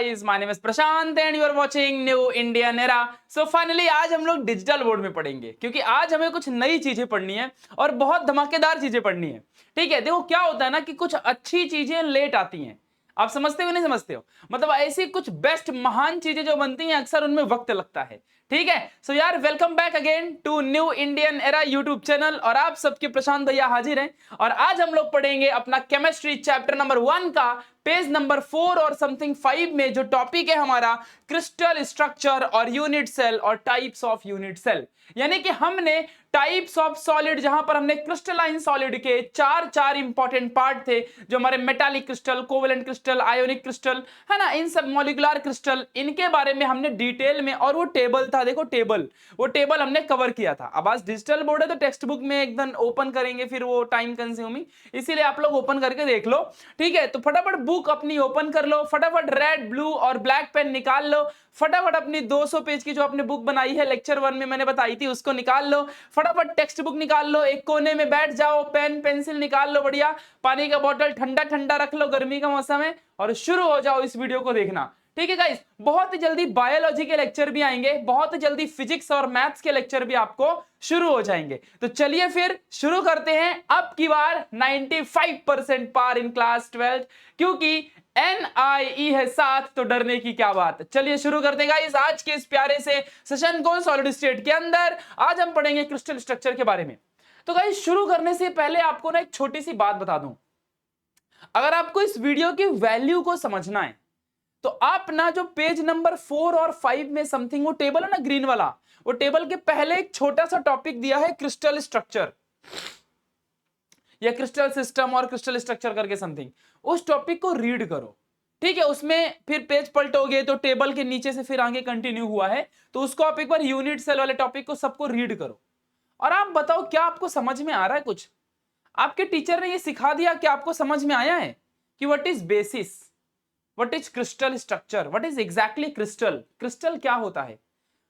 guys, my name is Prashant and you are watching New Indian Era. So finally आज हम लोग digital board में पढ़ेंगे क्योंकि आज हमें कुछ नई चीजें पढ़नी है और बहुत धमाकेदार चीजें पढ़नी है। ठीक है, देखो क्या होता है ना कि कुछ अच्छी चीजें लेट आती हैं। आप समझते हो नहीं समझते हो? मतलब ऐसी कुछ बेस्ट महान चीजें जो बनती हैं अक्सर उनमें वक्त लगता है। ठीक है, सो यार welcome back again to new Indian era YouTube channel और आप सबके प्रशांत भैया हाजिर हैं। और आज हम लोग पढ़ेंगे अपना केमिस्ट्री चैप्टर नंबर 1 का पेज नंबर 4 और समथिंग 5 में जो टॉपिक है हमारा क्रिस्टल स्ट्रक्चर और यूनिट सेल और टाइप्स ऑफ यूनिट सेल। यानी कि हमने टाइप्स ऑफ सॉलिड, जहां पर हमने क्रिस्टलाइन सॉलिड के चार इंपॉर्टेंट पार्ट थे जो हमारे metallic crystal, covalent crystal, ionic crystal है ना, इन सब मॉलिक्यूलर क्रिस्टल, इनके बारे में हमने डिटेल में, और वो टेबल था, देखो टेबल, वो टेबल हमने कवर किया था। अब आज डिजिटल बोर्ड है तो टेक्स्ट बुक में एकदम ओपन करेंगे फिर वो टाइम कंज्यूमिंग, इसीलिए आप लोग ओपन करके देख लो। ठीक है, तो फटाफट बुक अपनी ओपन कर लो, फटाफट रेड, ब्लू और ब्लैक पेन निकाल लो, फटाफट अपनी 200 पेज की जो आपने बुक बनाई है लेक्चर 1 में मैंने बताई थी उसको निकाल लो, फटाफट टेक्स्ट बुक निकाल लो, एक कोने में बैठ जाओ, पेन पेंसिल निकाल लो, बढ़िया पानी का बोतल ठंडा ठंडा रख लो, गर्मी का मौसम है, और शुरू हो जाओ इस वीडियो को देखना। ठीक है गाइस, बहुत ही जल्दी बायोलॉजी के लेक्चर भी आएंगे, बहुत ही जल्दी फिजिक्स और मैथ्स के लेक्चर भी आपको शुरू हो जाएंगे। तो चलिए फिर शुरू करते हैं। अब की बार 95% पार इन क्लास 12, क्योंकि NIE है साथ तो डरने की क्या बात। चलिए शुरू करते हैं गाइस आज के इस प्यारे से सेशन को सॉलिड स्टेट के अंदर। आज हम पढ़ेंगे क्रिस्टल स्ट्रक्चर के बारे में। तो गाइस शुरू करने से पहले आपको ना एक छोटी सी बात बता दूं, अगर आपको इस वीडियो की वैल्यू को समझना है तो आप ना जो पेज नंबर 4 और 5 में समथिंग वो टेबल है ना ग्रीन वाला, वो टेबल के पहले एक छोटा सा टॉपिक दिया है क्रिस्टल स्ट्रक्चर या क्रिस्टल सिस्टम और क्रिस्टल स्ट्रक्चर करके समथिंग, उस टॉपिक को रीड करो। ठीक है, उसमें फिर पेज पलटोगे तो टेबल के नीचे से फिर आगे कंटिन्यू हुआ है, तो उसको आप एक बार यूनिट सेल वाले टॉपिक को सबको रीड करो और आप बताओ क्या आपको समझ में आ रहा है। कुछ आपके टीचर ने ये सिखा दिया कि आपको समझ में आया है कि what is basis, what is crystal structure, what is exactly crystal, crystal क्या होता है,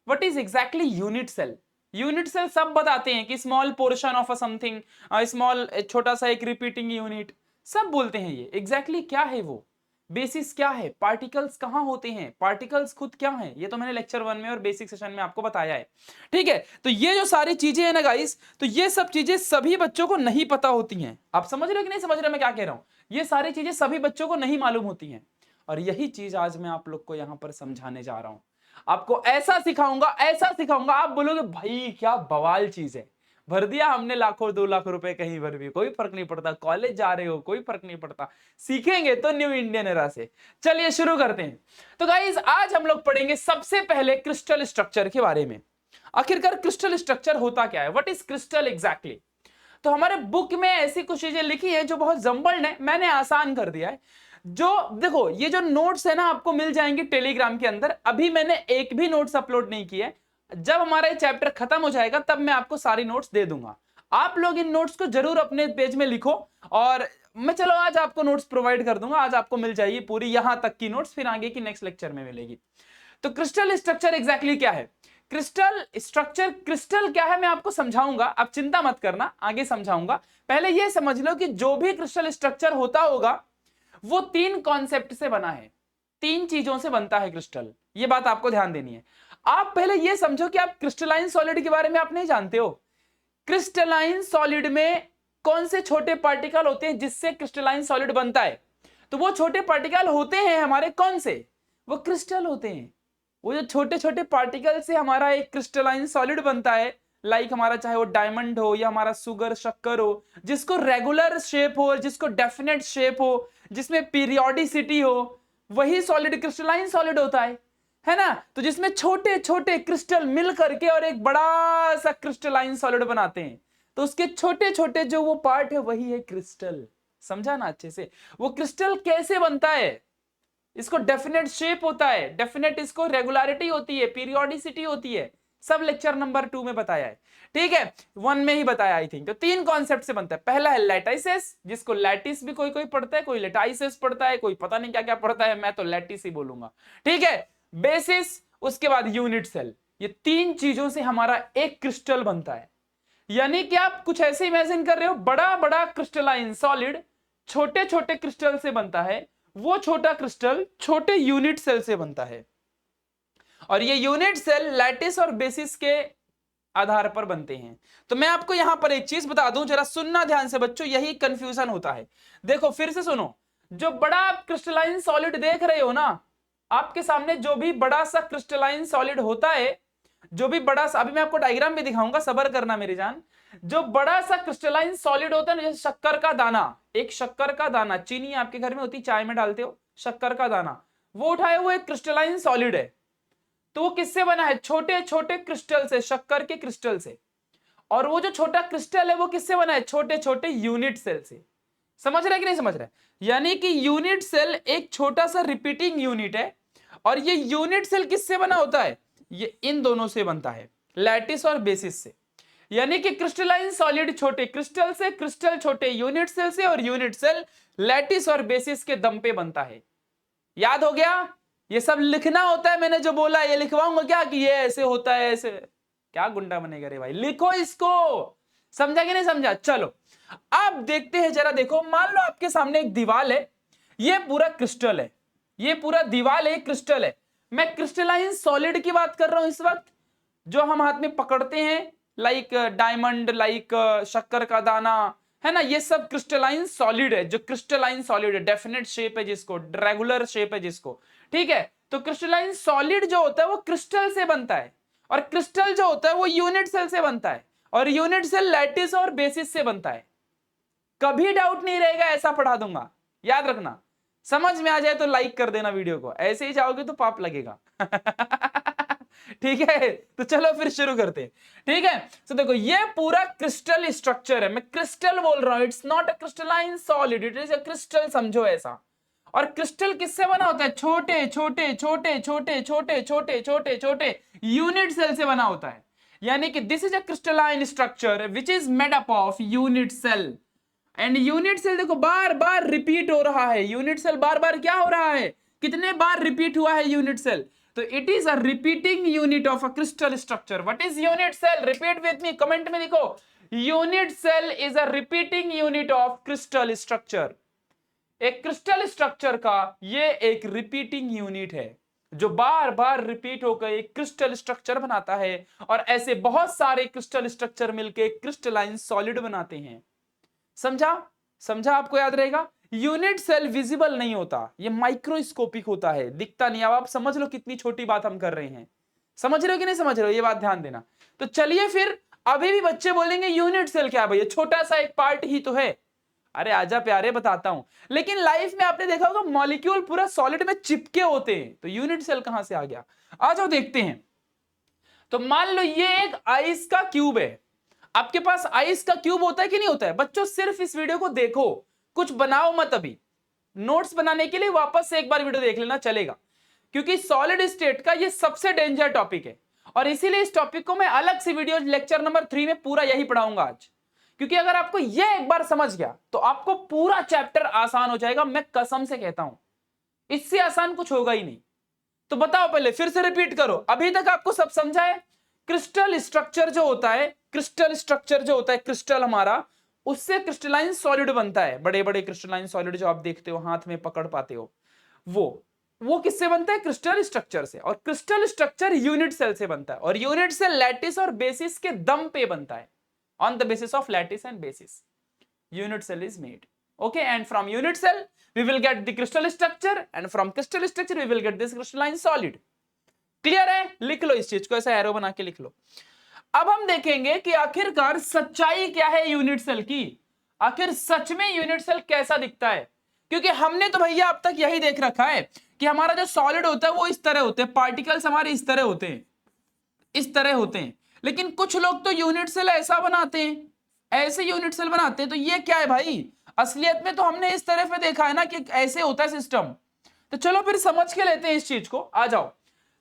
what is exactly unit cell. Unit cell सब बताते हैं कि small portion of a something, small छोटा सा एक रिपीटिंग यूनिट, सब बोलते हैं ये एग्जैक्टली क्या है वो। बेसिस क्या है, पार्टिकल्स कहां होते हैं, पार्टिकल्स खुद क्या है, ये तो मैंने लेक्चर 1 में और बेसिक सेशन में आपको बताया है। ठीक है, तो ये जो सारी चीजें हैं ना गाइस, तो ये सब चीजें सभी बच्चों को नहीं पता होती हैं। आप समझ रहे हो कि नहीं समझ रहे मैं क्या कह रहा हूं? ये सारी चीजें सभी बच्चों को नहीं मालूम होती हैं और यही चीज आज मैं आप लोग को यहां पर समझाने जा रहा हूं। आपको ऐसा सिखाऊंगा आप बोलोगे भाई क्या बवाल चीज है, भर दिया हमने लाखों 2 लाख रुपए कहीं भर भी, कोई फर्क नहीं पड़ता, कॉलेज जा रहे हो कोई फर्क नहीं पड़ता, सीखेंगे तो न्यू इंडियन एरा से। चलिए शुरू करते हैं। तो गाइस आज हम लोग पढ़ेंगे सबसे पहले क्रिस्टल स्ट्रक्चर के बारे में। आखिरकार क्रिस्टल स्ट्रक्चर होता क्या है, व्हाट इज क्रिस्टल एग्जैक्टली। तो हमारे बुक में ऐसी कुछ चीजें लिखी है जो बहुत जंबल्ड है, मैंने आसान कर दिया है। जो देखो ये जो नोट्स है ना आपको मिल जाएंगे टेलीग्राम के अंदर, अभी मैंने एक भी नोट्स अपलोड नहीं किया है, जब हमारा ये चैप्टर खत्म हो जाएगा तब मैं आपको सारी नोट्स दे दूंगा। आप लोग इन नोट्स को जरूर अपने पेज में लिखो और मैं चलो आज आपको नोट्स प्रोवाइड कर दूंगा, आज आपको मिल जाएगी पूरी यहां तक की नोट्स, फिर आगे की नेक्स्ट लेक्चर में मिलेगी। तो क्रिस्टल स्ट्रक्चर एग्जैक्टली क्या है, क्रिस्टल स्ट्रक्चर, क्रिस्टल क्या है मैं आपको समझाऊंगा, आप चिंता मत करना आगे समझाऊंगा। पहले ये समझ लो कि जो भी क्रिस्टल स्ट्रक्चर होता होगा वो 3 कॉन्सेप्ट से बना है, 3 चीजों से बनता है क्रिस्टल, ये बात आपको ध्यान देनी है। आप पहले ये समझो कि आप क्रिस्टलाइन सॉलिड के बारे में आप नहीं जानते हो। क्रिस्टलाइन सॉलिड में कौन से छोटे पार्टिकल होते हैं जिससे क्रिस्टलाइन सॉलिड बनता है, तो वो छोटे पार्टिकल होते हैं हमारे कौन से, वो क्रिस्टल होते हैं। वो जो छोटे छोटे पार्टिकल से हमारा एक क्रिस्टलाइन सॉलिड बनता है, लाइक हमारा चाहे वो डायमंड हो या हमारा सुगर शक्कर हो, जिसको रेगुलर शेप हो, जिसको डेफिनेट शेप हो, जिसमें पीरियोडिसिटी हो, वही सॉलिड क्रिस्टलाइन सॉलिड होता है ना। तो जिसमें छोटे छोटे क्रिस्टल मिल करके और एक बड़ा सा क्रिस्टलाइन सॉलिड बनाते हैं, तो उसके छोटे छोटे जो वो पार्ट है वही है क्रिस्टल। समझा ना अच्छे से, वो क्रिस्टल कैसे बनता है, इसको डेफिनेट शेप होता है, डेफिनेट इसको रेगुलरिटी होती है, पीरियोडिसिटी होती है, सब लेक्चर नंबर 2 में बताया है। ठीक है, 1 में ही बताया आई थिंक। तो 3 कॉन्सेप्ट से बनता है। पहला है लैटिसेस, जिसको लैटिस भी कोई कोई पढ़ता है, कोई लेटाइसेस पढ़ता है, कोई पता नहीं क्या क्या पढ़ता है, मैं तो लैटिस ही बोलूंगा। ठीक है, बेसिस, उसके बाद यूनिट सेल, ये 3 चीजों से हमारा एक क्रिस्टल बनता है। यानी कि आप कुछ ऐसे इमेजिन कर रहे हो, बड़ा बड़ा क्रिस्टलाइन सॉलिड छोटे छोटे क्रिस्टल से बनता है, वो छोटा क्रिस्टल छोटे यूनिट सेल से बनता है, और ये यूनिट सेल लैटिस और बेसिस के आधार पर बनते हैं। तो मैं आपको यहां पर एक चीज बता दूं, जरा सुनना ध्यान से बच्चों, यही कंफ्यूजन होता है। देखो फिर से सुनो, जो बड़ा आप क्रिस्टलाइन सॉलिड देख रहे हो ना, आपके सामने जो भी बड़ा सा क्रिस्टलाइन सॉलिड होता है, जो भी बड़ा सा, अभी मैं आपको डायग्राम भी दिखाऊंगा, सबर करना मेरी जान। जो बड़ा सा क्रिस्टलाइन सॉलिड होता है ना, जैसे शक्कर का दाना, एक शक्कर का दाना, चीनी आपके घर में होती, चाय में डालते हो, शक्कर का दाना, वो उठाए हुए एक क्रिस्टलाइन सॉलिड है। तो वो किससे बना है? छोटे छोटे क्रिस्टल से, शक्कर के क्रिस्टल से। और वो जो छोटा क्रिस्टल है वो किससे बना है? छोटे छोटे यूनिट सेल से। समझ रहे कि नहीं समझ रहे? यानी कि यूनिट सेल एक छोटा सा रिपीटिंग यूनिट है, और ये यूनिट सेल किससे बना होता है? ये इन दोनों से बनता है, लैटिस और बेसिस से। यानी कि क्रिस्टलाइन सॉलिड छोटे क्रिस्टल से, क्रिस्टल छोटे यूनिट सेल से, और यूनिट सेल लैटिस और बेसिस के दम पे बनता है। याद हो गया? ये सब लिखना होता है, मैंने जो बोला ये लिखवाऊंगा क्या कि ये ऐसे होता है, ऐसे क्या गुंडा बनेगा रे भाई, लिखो इसको। समझा कि नहीं समझा? चलो अब देखते हैं, जरा देखो, मान लो आपके सामने एक दीवार है, ये पूरा क्रिस्टल है, ये पूरा दीवार है, क्रिस्टल है। मैं क्रिस्टलाइन सॉलिड की बात कर रहा हूं इस वक्त, जो हम हाथ में पकड़ते हैं, लाइक डायमंड, लाइक शक्कर का दाना, है ना, ये सब क्रिस्टलाइन सॉलिड है। जो क्रिस्टलाइन सॉलिड है, डेफिनेट शेप है जिसको, रेगुलर शेप है जिसको, ठीक है। तो क्रिस्टलाइन सॉलिड जो होता है वो क्रिस्टल से बनता है, और क्रिस्टल जो होता है वो यूनिट सेल से बनता है, और यूनिट सेल लैटिस और बेसिस से बनता है। कभी डाउट नहीं रहेगा, ऐसा पढ़ा दूंगा, याद रखना। समझ में आ जाए तो लाइक कर देना वीडियो को, ऐसे ही जाओगे तो पाप लगेगा। ठीक है, तो चलो फिर शुरू करते हैं। ठीक है, तो देखो ये पूरा क्रिस्टल स्ट्रक्चर है, मैं क्रिस्टल बोल रहा हूं, it's not a crystalline solid, it is a crystal, समझो ऐसा। और क्रिस्टल किससे बना होता है? छोटे छोटे छोटे छोटे छोटे छोटे छोटे छोटे यूनिट सेल से बना होता है। यानी कि this is a crystalline structure which is made up of unit cell. And unit cell देखो बार बार रिपीट हो रहा है, यूनिट सेल बार बार क्या हो रहा है? कितने बार रिपीट हुआ है यूनिट सेल? तो it is a repeating unit of a crystal structure. What is unit cell? Repeat with me, comment में लिखो, unit cell is a repeating unit of crystal structure. एक क्रिस्टल स्ट्रक्चर का ये एक repeating unit है, जो बार बार repeat होकर एक क्रिस्टल स्ट्रक्चर बनाता है, और ऐसे बहुत सारे क्रिस्टल स्ट्रक्चर मिलकर क्रिस्टलाइन सॉलिड बनाते हैं। समझा? समझा? आपको याद रहेगा। यूनिट सेल विजिबल नहीं होता, ये माइक्रोस्कोपिक होता है, दिखता नहीं। अब आप समझ लो कितनी छोटी बात हम कर रहे हैं। समझ रहे हो कि नहीं समझ रहे हो? ये बात ध्यान देना। तो चलिए फिर, अभी भी बच्चे बोलेंगे यूनिट सेल क्या भैया, छोटा सा एक पार्ट ही तो है। अरे आजा प्यारे, बताता हूं। लेकिन लाइफ में आपने देखा होगा मॉलिक्यूल पूरा सॉलिड में चिपके होते हैं, तो यूनिट सेल कहां से आ गया? आ जाओ देखते हैं। तो मान लो ये एक आइस का क्यूब है। आपके पास आइस का क्यूब होता है कि नहीं होता है? बच्चों सिर्फ इस वीडियो को देखो, कुछ बनाओ मत। अभी नोट्स बनाने के लिए वापस से एक बार वीडियो देख लेना चलेगा, क्योंकि सॉलिड स्टेट का ये सबसे डेंजर टॉपिक है, और इसीलिए इस टॉपिक को मैं अलग से वीडियो लेक्चर नंबर 3 में पूरा यही पढ़ाऊंगा आज। क्योंकि अगर आपको ये एक बार समझ गया तो आपको पूरा चैप्टर आसान हो जाएगा, मैं कसम से कहता हूं, इससे आसान कुछ होगा ही नहीं। तो बताओ, पहले फिर से रिपीट करो, अभी तक आपको सब समझा है? क्रिस्टल स्ट्रक्चर जो होता है, क्रिस्टल स्ट्रक्चर जो होता है, क्रिस्टल हमारा, उससे क्रिस्टलाइन सॉलिड बनता है। बड़े बड़े क्रिस्टलाइन सॉलिड जो आप देखते हो, हाथ में पकड़ पाते हो, वो किससे बनता है? क्रिस्टल स्ट्रक्चर से। और क्रिस्टल स्ट्रक्चर यूनिट सेल से बनता है, और यूनिट सेल लैटिस और बेसिस के दम पे बनता है। On the basis of lattice and bases unit cell is made. Okay, and from unit cell we will get the crystal structure, and from crystal structure we will get this crystalline solid. Clear है? लिख लो इस चीज को, ऐसा arrow बना के लिख लो। अब हम देखेंगे कि आखिरकार सच्चाई क्या है यूनिट सेल की। आखिर सच में यूनिट सेल कैसा दिखता है? क्योंकि हमने तो भैया अब तक यही देख रखा है कि हमारा जो सॉलिड होता है वो इस तरह होते हैं, पार्टिकल्स हमारे इस तरह होते हैं, इस तरह होते हैं। लेकिन कुछ लोग तो यूनिट सेल ऐसा बनाते हैं, ऐसे यूनिट सेल बनाते हैं। तो ये क्या है भाई? असलियत में तो हमने इस तरह से देखा है ना कि ऐसे होता है सिस्टम। तो चलो फिर समझ के लेते हैं इस चीज को, आ जाओ।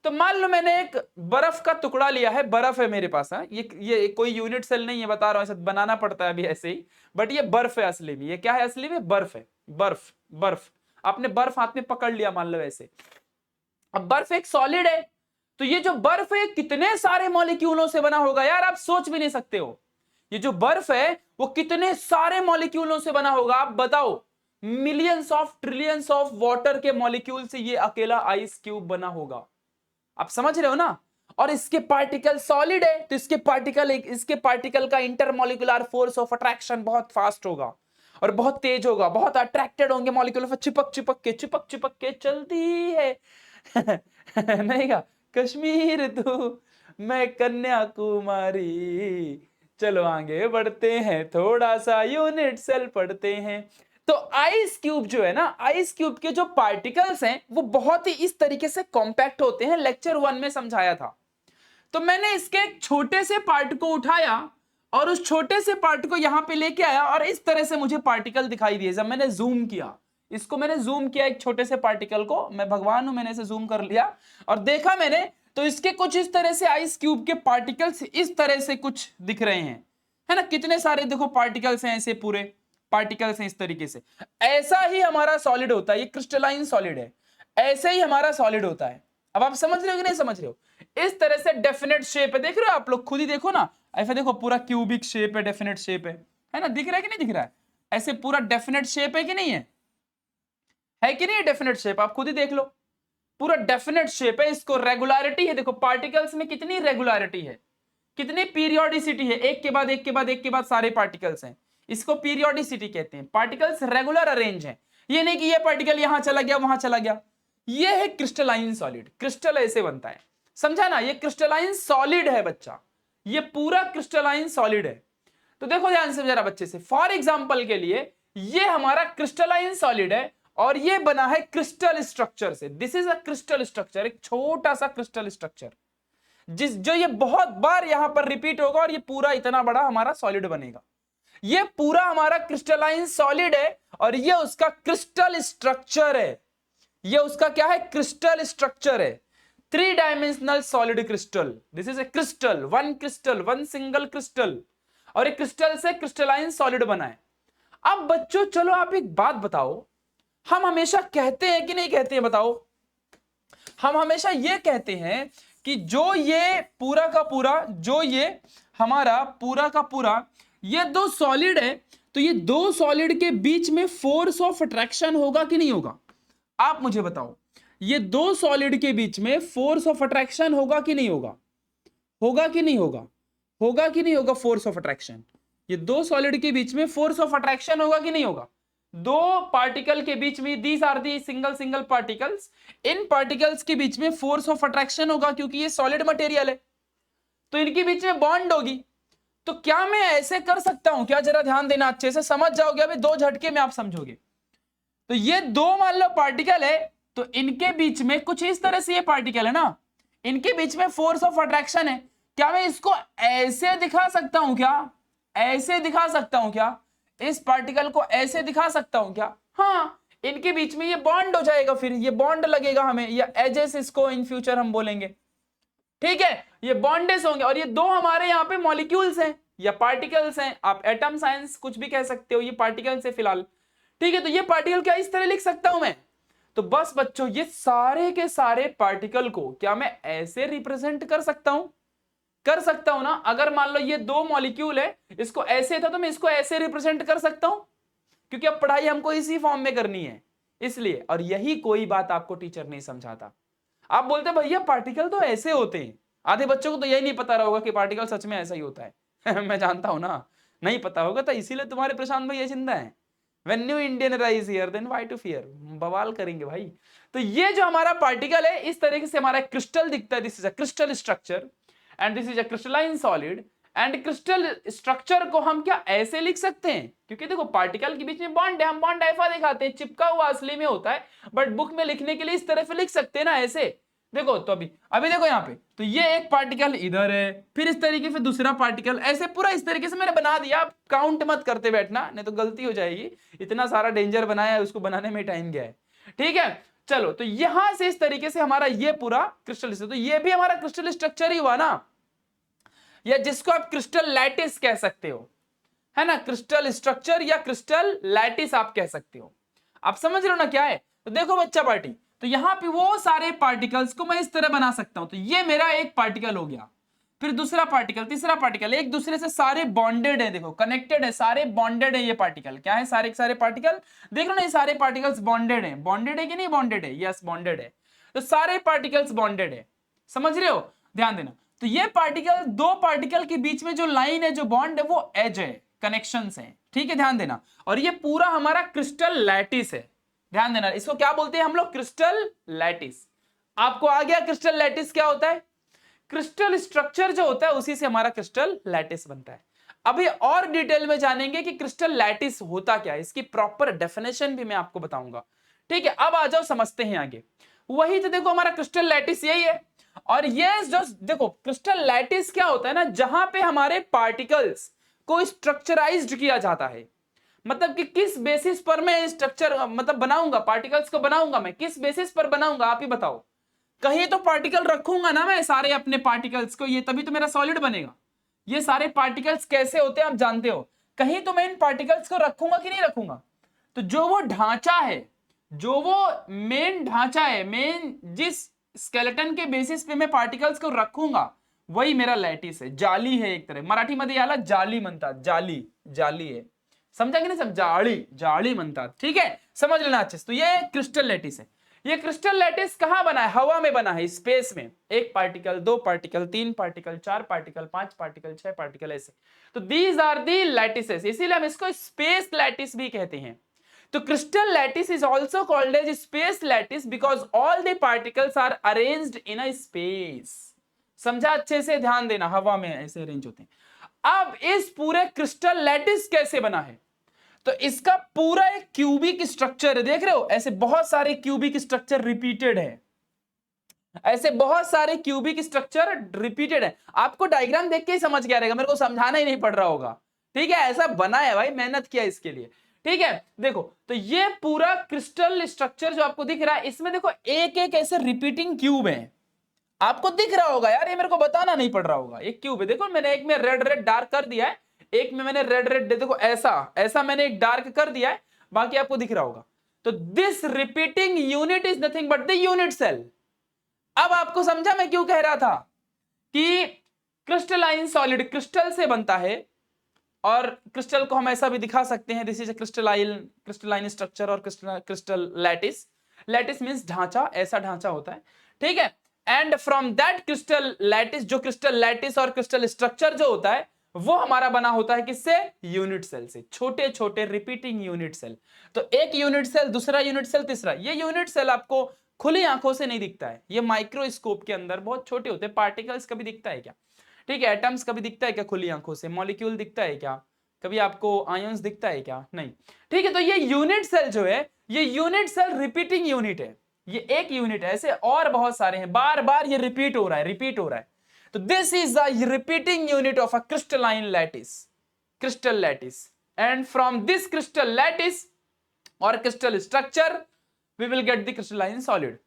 तो मान लो मैंने एक बर्फ का टुकड़ा लिया है, बर्फ है मेरे पास। है ये कोई यूनिट सेल नहीं है, बता रहा हूं, ऐसा बनाना पड़ता है अभी ऐसे ही, बट ये बर्फ है असली में। ये क्या है असली में? बर्फ है, बर्फ। बर्फ आपने बर्फ हाथ में पकड़ लिया, मान लो ऐसे। अब बर्फ एक सॉलिड है, तो ये जो बर्फ है कितने सारे मॉलिक्यूलों से बना होगा यार, आप सोच भी नहीं सकते हो। ये जो बर्फ है वो कितने सारे मॉलिक्यूलों से बना होगा, आप बताओ। Millions of trillions of water के मॉलिक्यूल से ये अकेला आइस क्यूब बना होगा। आप समझ रहे हो ना? और इसके पार्टिकल सॉलिड है, तो इसके पार्टिकल का इंटरमॉलिक्यूलर फोर्स ऑफ अट्रैक्शन बहुत फास्ट होगा और बहुत तेज होगा, बहुत अट्रैक्टेड होंगे मॉलिक्यूल, चिपक चिपक के चलती है। नहीं का कश्मीर तू मैं कन्याकुमारी, चलो आगे बढ़ते हैं, थोड़ा सा यूनिट सेल पढ़ते हैं। तो आइस क्यूब जो है ना, आइस क्यूब के जो पार्टिकल्स हैं वो बहुत ही इस तरीके से कॉम्पैक्ट होते हैं, लेक्चर 1 में समझाया था। तो मैंने इसके एक छोटे से पार्ट को उठाया और उस छोटे से पार्ट को यहां पे लेके आया और इस तरह से मुझे पार्टिकल दिखाई दिए। जब मैंने जूम किया, इसको मैंने जूम किया एक छोटे से पार्टिकल को, मैं भगवान हूं, मैंने इसे जूम कर लिया और देखा मैंने, तो इसके कुछ इस तरह से आइस क्यूब के पार्टिकल्स इस तरह से कुछ दिख रहे हैं, है ना? कितने सारे देखो पार्टिकल्स हैं, ऐसे पूरे पार्टिकल्स हैं इस तरीके से। ऐसा ही हमारा सॉलिड होता है, ये क्रिस्टलाइन सॉलिड है, ऐसे ही हमारा सॉलिड होता है। अब आप समझ रहे हो कि नहीं समझ रहे हो? इस तरह से डेफिनेट शेप है, देख रहे हो आप लोग, खुद ही देखो ना, ऐसे देखो पूरा क्यूबिक शेप है, डेफिनेट शेप है ना? दिख रहा है कि नहीं दिख रहा है? ऐसे पूरा डेफिनेट शेप है कि नहीं है कि नहीं? डेफिनेट शेप आप खुद ही देख लो, पूरा डेफिनेट शेप है। इसको रेगुलरिटी है, देखो पार्टिकल्स में कितनी रेगुलरिटी है, कितनी पीरियोडिसिटी है, एक के बाद एक के बाद एक के बाद सारे पार्टिकल्स हैं, इसको पीरियोडिसिटी कहते हैं। पार्टिकल्स रेगुलर अरेंज हैं, ये नहीं कि ये पार्टिकल यहां चला गया वहां चला गया। ये है क्रिस्टलाइन सॉलिड, क्रिस्टल ऐसे बनता है, समझा ना? ये क्रिस्टलाइन सॉलिड है बच्चा, ये पूरा क्रिस्टलाइन सॉलिड है। तो देखो ध्यान से जरा बच्चे से, फॉर एग्जांपल के लिए ये हमारा क्रिस्टलाइन सॉलिड है और ये बना है क्रिस्टल स्ट्रक्चर से। This is a crystal structure, एक छोटा सा क्रिस्टल स्ट्रक्चर जो ये बहुत बार यहां पर रिपीट होगा और ये पूरा इतना बड़ा हमारा सॉलिड बनेगा। ये पूरा हमारा क्रिस्टलाइन सॉलिड है और ये उसका क्रिस्टल स्ट्रक्चर है। ये उसका क्या है? क्रिस्टल स्ट्रक्चर है, 3 dimensional solid crystal. This is a crystal, one single crystal, और एक क्रिस्टल से क्रिस्टलाइन सॉलिड बना है। अब बच्चों चलो आप एक बात बताओ, हम हमेशा कहते हैं कि नहीं कहते हैं? बताओ। हम हमेशा ये कहते हैं कि जो ये पूरा का पूरा, जो ये हमारा पूरा का पूरा ये 2 सॉलिड है, तो ये 2 सॉलिड के बीच में फोर्स ऑफ अट्रैक्शन होगा कि नहीं होगा? आप मुझे बताओ, ये 2 सॉलिड के बीच में फोर्स ऑफ अट्रैक्शन होगा कि नहीं होगा? होगा कि नहीं होगा? होगा कि नहीं होगा फोर्स ऑफ अट्रैक्शन? ये 2 सॉलिड के बीच में फोर्स ऑफ अट्रैक्शन होगा कि नहीं होगा? 2 पार्टिकल के बीच में, these are the single particles, इन पार्टिकल्स के बीच में फोर्स ऑफ अट्रैक्शन होगा क्योंकि ये सॉलिड मटेरियल है, तो इनके बीच में बॉन्ड होगी। तो क्या मैं ऐसे कर सकता हूं क्या? जरा ध्यान देना, अच्छे से समझ जाओगे, अभी 2 झटके में आप समझोगे। तो ये 2 मान लो पार्टिकल है, तो इनके बीच में कुछ इस तरह से ये पार्टिकल है ना, इनके बीच में फोर्स ऑफ अट्रैक्शन है। क्या मैं इसको ऐसे दिखा सकता हूं क्या? ऐसे दिखा सकता हूं क्या? इस पार्टिकल को ऐसे दिखा सकता हूं क्या? हाँ, इनके बीच में ये बॉन्ड हो जाएगा, फिर ये बॉन्ड लगेगा हमें, या एजेस इसको इन फ्यूचर हम बोलेंगे, ठीक है? ये बॉन्डेस होंगे और ये 2 हमारे यहाँ पे मॉलिक्यूल्स हैं या पार्टिकल्स हैं, आप एटम साइंस कुछ भी कह सकते हो, ये पार्टिकल्स है फिलहाल, ठीक है? तो ये पार्टिकल क्या इस तरह लिख सकता हूं मैं? तो बस बच्चों, ये सारे के सारे पार्टिकल को क्या मैं ऐसे रिप्रेजेंट कर सकता हूं? कर सकता हूं ना? अगर मान लो ये 2 मॉलिक्यूल है, इसको ऐसे था तो मैं इसको ऐसे रिप्रेजेंट कर सकता हूं, क्योंकि अब पढ़ाई हमको इसी फॉर्म में करनी है इसलिए। और यही कोई बात आपको टीचर नहीं समझाता। आप बोलते भैया पार्टिकल तो ऐसे होते हैं, आधे बच्चों को तो यही नहीं पता रहा होगा कि पार्टिकल सच में ऐसा ही होता है। मैं जानता हूं ना, नहीं पता होगा, तो इसीलिए तुम्हारे प्रशांत भाई ये चिंता है। When new Indian rise here, then why to fear? बवाल करेंगे भाई। तो ये जो हमारा पार्टिकल है, इस तरीके से हमारा क्रिस्टल दिखता है। This is a crystal structure and this is a crystalline solid. And crystal structure को हम क्या ऐसे लिख सकते हैं? क्योंकि देखो पार्टिकल के बीच में बॉन्ड है, हम बॉन्ड ऐसा दिखाते हैं, चिपका हुआ असली में होता है, बट बुक में लिखने के लिए इस तरह से लिख सकते हैं ना, ऐसे। देखो तो अभी देखो यहाँ पे, तो ये एक पार्टिकल इधर है, फिर इस तरीके से दूसरा पार्टिकल, ऐसे पूरा इस तरीके से मैंने बना दिया। आप काउंट मत करते बैठना, नहीं तो गलती हो जाएगी। इतना सारा डेंजर बनाया है, उसको बनाने में टाइम गया है, ठीक है? चलो, तो यहां से इस तरीके से हमारा ये पूरा क्रिस्टल, तो ये भी हमारा क्रिस्टल स्ट्रक्चर ही हुआ ना, या जिसको आप क्रिस्टल लैटिस कह सकते हो, है ना? क्रिस्टल स्ट्रक्चर या क्रिस्टल लैटिस आप कह सकते हो। आप समझ रहे हो ना क्या है? तो देखो बच्चा पार्टी, तो यहां पे वो सारे पार्टिकल्स को मैं इस तरह बना सकता हूं। तो ये मेरा एक पार्टिकल हो गया, फिर दूसरा पार्टिकल, तीसरा पार्टिकल, एक दूसरे से सारे बॉन्डेड है, देखो कनेक्टेड है, सारे बॉन्डेड है ये पार्टिकल। क्या है? सारे के सारे पार्टिकल, देख लो ना ये सारे पार्टिकल्स बॉन्डेड है। बॉन्डेड है कि नहीं बॉन्डेड है? यस बॉन्डेड है। तो सारे पार्टिकल्स बॉन्डेड है, समझ रहे हो? ध्यान देना। तो ये पार्टिकल, दो पार्टिकल के बीच में जो लाइन है, जो बॉन्ड है, वो एज है, कनेक्शंस है, ठीक है, ध्यान देना। और ये पूरा हमारा क्रिस्टल लैटिस है, ध्यान देना। इसको क्या बोलते हैं हम लोग? Crystal lattice. आपको आ गया क्रिस्टल लैटिस क्या होता है? क्रिस्टल स्ट्रक्चर जो होता है उसी से हमारा क्रिस्टल लैटिस बनता है। अभी और डिटेल में जानेंगे कि क्रिस्टल लैटिस होता क्या है, इसकी प्रॉपर डेफिनेशन भी मैं आपको बताऊंगा, ठीक है। अब आ जाओ समझते हैं आगे। वही तो देखो हमारा क्रिस्टल लैटिस यही है। और ये जो देखो क्रिस्टल लैटिस क्या होता है ना, जहां पे हमारे पार्टिकल्स को स्ट्रक्चराइज्ड किया जाता है। मतलब कि किस बेसिस पर मैं स्ट्रक्चर मतलब बनाऊंगा, पार्टिकल्स को बनाऊंगा, मैं किस बेसिस पर बनाऊंगा आप ही बताओ। कहीं तो पार्टिकल रखूंगा ना मैं, सारे अपने पार्टिकल्स को, ये तभी तो मेरा सॉलिड बनेगा। ये सारे पार्टिकल्स कैसे होते हैं आप जानते हो। कहीं तो मैं इन पार्टिकल्स को रखूंगा कि नहीं रखूंगा। तो जो वो ढांचा है, जो वो मेन ढांचा है, मेन जिस स्केलेटन के बेसिस पे मैं पार्टिकल्स को रखूंगा, वही मेरा लैटिस है, जाली है एक तरह। मराठी मध्ये याला जाली म्हणतात, जाली, जाली है, समझा कि नहीं? सब जाली, जाली म्हणतात, ठीक है, समझ लेना अच्छे से। तो ये क्रिस्टल लैटिस है। ये क्रिस्टल लैटिस कहां बना है? हवा में बना है, स्पेस में। एक पार्टिकल, दो पार्टिकल, तीन पार्टिकल, चार पार्टिकल, पांच पार्टिकल, छह पार्टिकल, ऐसे। तो दीज आर दी लैटिसेस, इसीलिए हम इसको स्पेस लैटिस भी कहते हैं। तो crystal lattice is also called as space lattice because all the particles are arranged in a space. समझा अच्छे से? ध्यान देना, हवा में ऐसे अरेंज होते हैं। अब इस पूरे क्रिस्टल लैटिस कैसे बना है? तो इसका पूरा एक क्यूबिक स्ट्रक्चर है, देख रहे हो? ऐसे बहुत सारे क्यूबिक स्ट्रक्चर रिपीटेड है, ऐसे बहुत सारे क्यूबिक स्ट्रक्चर रिपीटेड है। आपको डायग्राम देख के ही समझ गया रहेगा, मेरे को समझाना ही नहीं पड़ रहा होगा, ठीक है। ऐसा बना है भाई, मेहनत किया इसके लिए, ठीक है। देखो तो ये पूरा क्रिस्टल स्ट्रक्चर जो आपको दिख रहा है, इसमें देखो एक एक ऐसे रिपीटिंग क्यूब है। आपको दिख रहा होगा यार, ये मेरे को बताना नहीं पड़ रहा होगा। एक क्यूब है, देखो मैंने एक में रेड रेड डार्क कर दिया है, एक में मैंने रेड रेड, देखो ऐसा ऐसा मैंने एक डार्क कर दिया है, बाकी आपको दिख रहा होगा। तो this repeating unit is nothing but the unit cell. अब आपको समझा मैं क्यों कह रहा था कि क्रिस्टलाइन सॉलिड क्रिस्टल से बनता है। और क्रिस्टल को हम ऐसा भी दिखा सकते हैं, this is a crystalline structure और क्रिस्टल लैटिस। लैटिस मींस ढांचा, ऐसा ढांचा होता है, ठीक है। And from that crystal lattice, जो क्रिस्टल लैटिस और क्रिस्टल स्ट्रक्चर जो होता है, वो हमारा बना होता है किससे? यूनिट सेल से, छोटे छोटे रिपीटिंग यूनिट सेल। तो एक यूनिट सेल, दूसरा यूनिट सेल, तीसरा। ये यूनिट सेल आपको खुली आंखों से नहीं दिखता है, ये माइक्रोस्कोप के अंदर बहुत छोटे होते हैं। पार्टिकल्स कभी दिखता है क्या? ठीक है, एटम्स कभी दिखता है क्या खुली आंखों से? मॉलिक्यूल दिखता है क्या कभी आपको? आयंस दिखता है क्या? नहीं, ठीक है। तो ये यूनिट सेल जो है, ये यूनिट सेल रिपीटिंग यूनिट है, ये एक यूनिट है, ऐसे और बहुत सारे हैं, बार बार ये रिपीट हो रहा है, रिपीट हो रहा है। तो this is the repeating unit of a crystalline lattice, crystal lattice. And from this crystal lattice और crystal structure we will get the crystalline solid.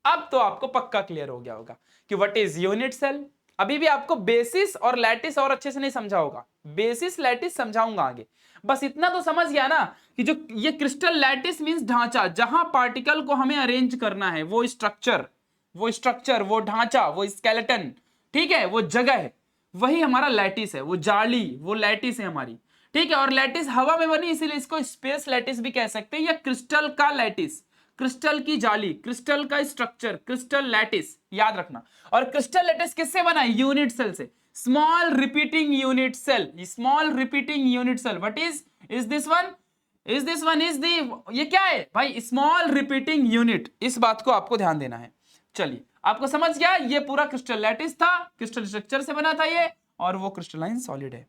अब तो आपको पक्का क्लियर हो गया होगा कि व्हाट इज यूनिट सेल। अभी भी आपको बेसिस और लैटिस और अच्छे से नहीं समझा होगा, बेसिस लैटिस समझाऊंगा आगे। बस इतना तो समझ गया ना कि जो ये क्रिस्टल लैटिस मींस ढांचा, जहां पार्टिकल को हमें अरेंज करना है, वो स्ट्रक्चर, वो ढांचा, वो स्केलेटन, ठीक है, वो जगह है, वही हमारा लैटिस है, वो जाली, वो लैटिस है हमारी, ठीक है। और लैटिस हवा में बनी, इसीलिए इसको स्पेस लैटिस भी कह सकते हैं, या क्रिस्टल का लैटिस, क्रिस्टल की जाली, क्रिस्टल का स्ट्रक्चर, क्रिस्टल लैटिस, याद रखना। और क्रिस्टल लैटिस किससे बना है? यूनिट सेल से। Small repeating unit cell, small repeating unit cell. What is this one? Is this one is the, ये क्या है भाई? Small repeating unit. इस बात को आपको ध्यान देना है। चलिए, आपको समझ गया, ये पूरा क्रिस्टल लैटिस था, क्रिस्टल स्ट्रक्चर से बना था ये, और वो क्रिस्टलाइन सॉलिड है।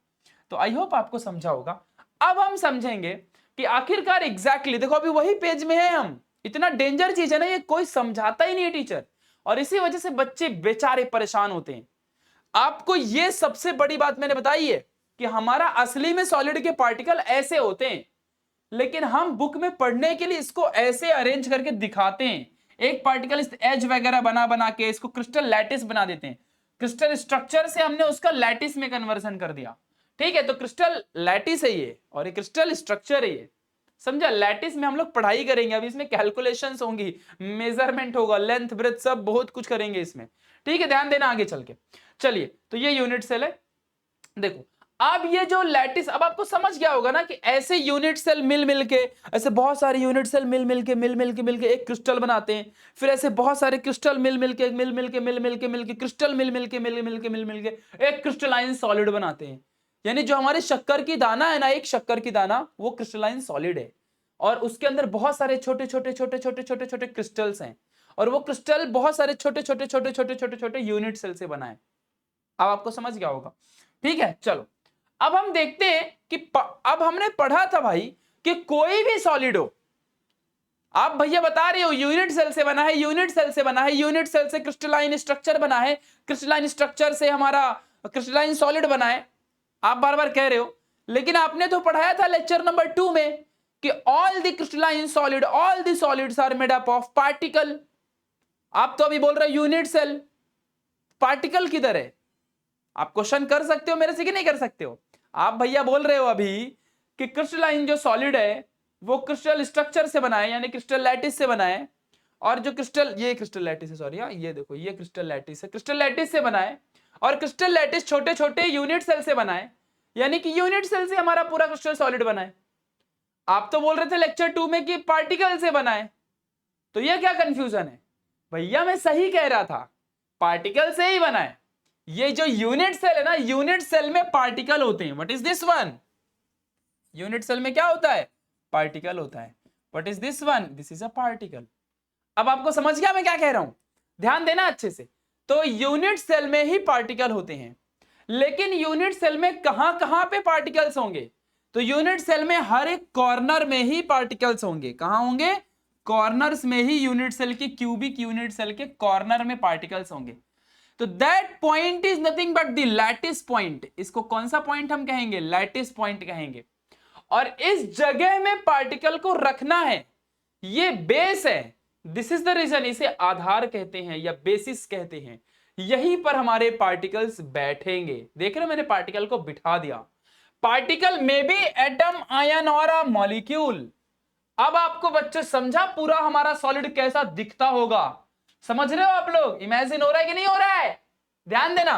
तो आई होप आपको समझा होगा। अब हम समझेंगे कि आखिरकार एग्जैक्टली देखो, अभी वही पेज में है हम। इतना डेंजर चीज है ना ये, कोई समझाता ही नहीं है टीचर, और इसी वजह से बच्चे बेचारे परेशान होते हैं। आपको ये सबसे बड़ी बात मैंने बताई है कि हमारा असली में सॉलिड के पार्टिकल ऐसे होते हैं, लेकिन हम बुक में पढ़ने के लिए इसको ऐसे अरेंज करके दिखाते हैं। एक पार्टिकल इस एज वगैरह बना बना के इसको क्रिस्टल लैटिस बना देते हैं। क्रिस्टल स्ट्रक्चर से हमने उसका लैटिस में कन्वर्सन कर दिया, ठीक है। तो क्रिस्टल लैटिस है ये, और ये क्रिस्टल स्ट्रक्चर है ये, समझा। लैटिस में हम लोग पढ़ाई करेंगे, अभी इसमें कैलकुलेशंस होंगी, मेजरमेंट होगा, लेंथ ब्रेथ सब बहुत कुछ करेंगे इसमें, ठीक है। ध्यान देना आगे चल के। चलिए, तो ये यूनिट सेल है। देखो अब ये जो लैटिस, अब आपको समझ गया होगा ना कि ऐसे यूनिट सेल मिल मिल के, ऐसे बहुत सारे यूनिट सेल मिल मिल के एक क्रिस्टल बनाते हैं, फिर ऐसे बहुत सारे क्रिस्टल मिल मिल के क्रिस्टल मिल के एक क्रिस्टलाइन सॉलिड बनाते हैं। यानी जो हमारे शक्कर की दाना है ना, एक शक्कर की दाना वो क्रिस्टलाइन सॉलिड है, और उसके अंदर बहुत सारे छोटे छोटे क्रिस्टल्स हैं, और वो क्रिस्टल बहुत सारे छोटे यूनिट सेल से बना है। अब आपको समझ गया होगा, ठीक है। चलो अब हम देखते हैं कि अब हमने पढ़ा था भाई कि कोई भी सॉलिड हो, आप भैया बता रहे हो यूनिट सेल से बना है, यूनिट सेल से बना है, यूनिट सेल से क्रिस्टलाइन स्ट्रक्चर बना है, क्रिस्टलाइन स्ट्रक्चर से हमारा क्रिस्टलाइन सॉलिड बना है, आप बार बार कह रहे हो। लेकिन आपने तो पढ़ाया था लेक्चर नंबर 2 में कि all the crystalline solid, all the solids are made up of particle. आप तो अभी बोल रहे हो यूनिट सेल, पार्टिकल किधर है? आप क्वेश्चन कर सकते हो मेरे से कि नहीं कर सकते हो? आप भैया बोल रहे हो अभी कि क्रिस्टलाइन जो सॉलिड है वो क्रिस्टल स्ट्रक्चर से बना है, यानी क्रिस्टल लैटिस से बना है, और जो क्रिस्टल, ये क्रिस्टल लैटिस है, सॉरी, ये देखो ये क्रिस्टल लैटिस है, क्रिस्टल लैटिस से बना है, और क्रिस्टल लैटिस छोटे छोटे यूनिट सेल से बना है, यानी कि यूनिट सेल से हमारा पूरा क्रिस्टल सॉलिड बना है। आप तो बोल रहे थे लेक्चर 2 में कि पार्टिकल से बना है, तो ये क्या कंफ्यूजन है? भैया मैं सही कह रहा था, पार्टिकल से ही बना है। ये जो यूनिट सेल है ना, यूनिट सेल में पार्टिकल होते हैं। What is this one? Unit cell में क्या होता है? पार्टिकल होता है। What is this one? This is a particle. अब आपको समझ गया मैं क्या कह रहा हूं? ध्यान देना अच्छे से। तो यूनिट सेल में ही पार्टिकल होते हैं, लेकिन यूनिट सेल में कहां कहां पे पार्टिकल्स होंगे? तो यूनिट सेल में हर एक कॉर्नर में ही पार्टिकल्स होंगे। कहां होंगे? कॉर्नर्स में ही यूनिट सेल के, क्यूबिक यूनिट सेल के कॉर्नर में पार्टिकल्स होंगे। तो that point is nothing but the lattice point. इसको कौन सा पॉइंट हम कहेंगे? लैटिस पॉइंट कहेंगे। और इस जगह में पार्टिकल को रखना है, ये बेस है। दिस इज द रीजन इसे आधार कहते हैं या बेसिस कहते हैं। यहीं पर हमारे पार्टिकल्स बैठेंगे। देख रहे हो, मैंने पार्टिकल को बिठा दिया। पार्टिकल में बी एटम, आयन और अ मॉलिक्यूल। अब आपको बच्चे समझा पूरा हमारा सॉलिड कैसा दिखता होगा? समझ रहे हो आप लोग? इमेजिन हो रहा है कि नहीं हो रहा है? ध्यान देना।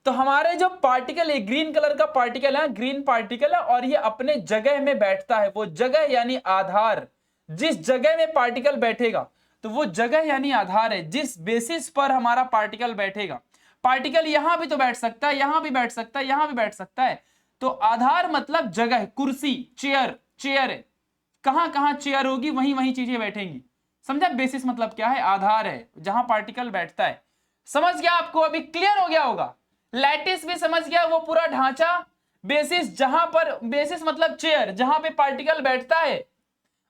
तो हमारे जो पार्टिकल है, ग्रीन कलर का पार्टिकल है, ग्रीन पार्टिकल है, और ये अपने जगह में बैठता है। वो जगह यानी आधार, जिस जगह में पार्टिकल बैठेगा, तो वो जगह यानी आधार है, जिस बेसिस पर हमारा पार्टिकल बैठेगा। पार्टिकल यहां भी तो बैठ सकता है, यहां भी बैठ सकता है, यहां भी बैठ सकता है। तो आधार मतलब जगह, कुर्सी, चेयर, चेयर है। कहां कहां चेयर होगी, वहीं वहीं चीजें बैठेंगी। समझा? बेसिस मतलब क्या है? आधार है, जहां पार्टिकल बैठता है। समझ गया आपको? अभी क्लियर हो गया होगा। लैटिस भी समझ गया, वो पूरा ढांचा। बेसिस, जहां पर, बेसिस मतलब चेयर, जहां पे पार्टिकल बैठता है।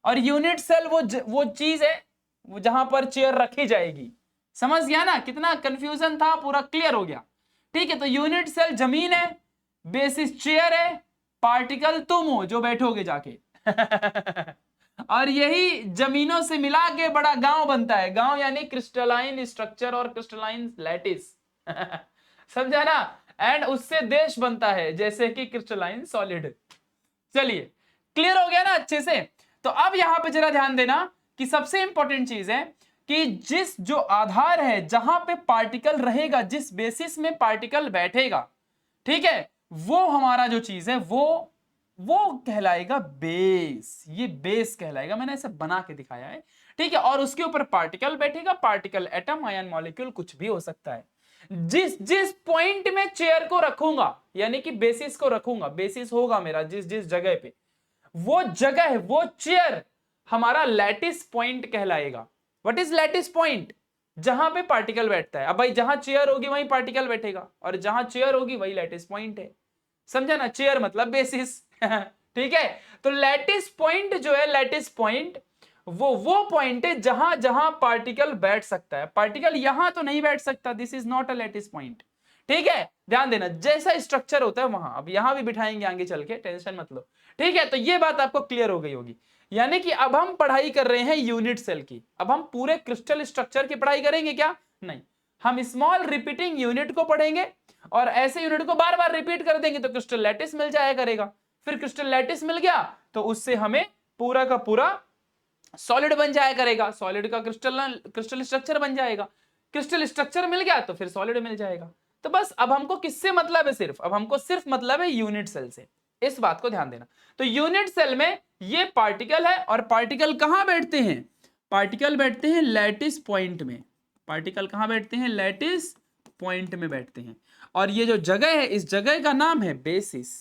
और यूनिट सेल वो चीज है वो जहां पर चेयर रखी जाएगी। समझ गया ना? कितना कंफ्यूजन था, पूरा क्लियर हो गया। ठीक है, तो यूनिट सेल जमीन है, बेसिस चेयर है, पार्टिकल तुम हो जो बैठोगे जाके। और यही जमीनों से मिला के बड़ा गांव बनता है। गांव यानी क्रिस्टलाइन स्ट्रक्चर और क्रिस्टलाइन लैटिस। समझा ना? एंड उससे देश बनता है, जैसे कि क्रिस्टलाइन सॉलिड। चलिए, क्लियर हो गया ना अच्छे से? तो अब यहां पे जरा ध्यान देना कि सबसे इंपॉर्टेंट चीज है कि जिस जो आधार है, जहां पे पार्टिकल रहेगा, जिस बेसिस में पार्टिकल बैठेगा, ठीक है, वो हमारा जो चीज है वो कहलाएगा बेस। ये बेस कहलाएगा, मैंने ऐसे बना के दिखाया है। ठीक है, और उसके ऊपर पार्टिकल बैठेगा। पार्टिकल एटम, आयन, मॉलिक्यूल कुछ भी हो सकता है। जिस जिस पॉइंट में चेयर को रखूंगा, यानी कि बेसिस को रखूंगा, बेसिस होगा मेरा जिस जिस जगह पे, वो जगह है, वो चेयर हमारा लैटिस पॉइंट कहलाएगा। What is lattice point? जहां पे पार्टिकल बैठता है। अब भाई जहां चेयर होगी वहीं पार्टिकल बैठेगा, और जहां चेयर होगी वही लैटिस पॉइंट है। समझा ना? चेयर मतलब बेसिस। ठीक है, तो लैटिस पॉइंट जो है, लैटिस पॉइंट वो पॉइंट है जहां जहां पार्टिकल बैठ सकता है। पार्टिकल यहां तो नहीं बैठ सकता, this is not a lattice point. ठीक है, ध्यान देना, जैसा स्ट्रक्चर होता है वहां, अब यहां भी बिठाएंगे आगे चल के, टेंशन मत लो। ठीक है, तो ये बात आपको क्लियर हो गई होगी। यानी कि अब हम पढ़ाई कर रहे हैं यूनिट सेल की। अब हम पूरे क्रिस्टल स्ट्रक्चर की पढ़ाई करेंगे क्या? नहीं, हम स्मॉल रिपीटिंग यूनिट को पढ़ेंगे, और ऐसे यूनिट को बार बार रिपीट कर देंगे तो क्रिस्टल लैटिस मिल जाया करेगा। फिर क्रिस्टल लैटिस मिल गया तो उससे हमें पूरा का पूरा सॉलिड बन जाया करेगा। सॉलिड का क्रिस्टल स्ट्रक्चर बन जाएगा। क्रिस्टल स्ट्रक्चर मिल गया तो फिर सॉलिड मिल जाएगा। तो बस अब हमको किससे मतलब है, सिर्फ अब हमको सिर्फ मतलब है यूनिट सेल से, इस बात को ध्यान देना। तो यूनिट सेल में ये पार्टिकल है, और पार्टिकल कहां बैठते हैं, पार्टिकल बैठते हैं लैटिस पॉइंट में, पार्टिकल कहां बैठते हैं, लैटिस पॉइंट में बैठते हैं। और ये जो जगह है, इस जगह का नाम है बेसिस।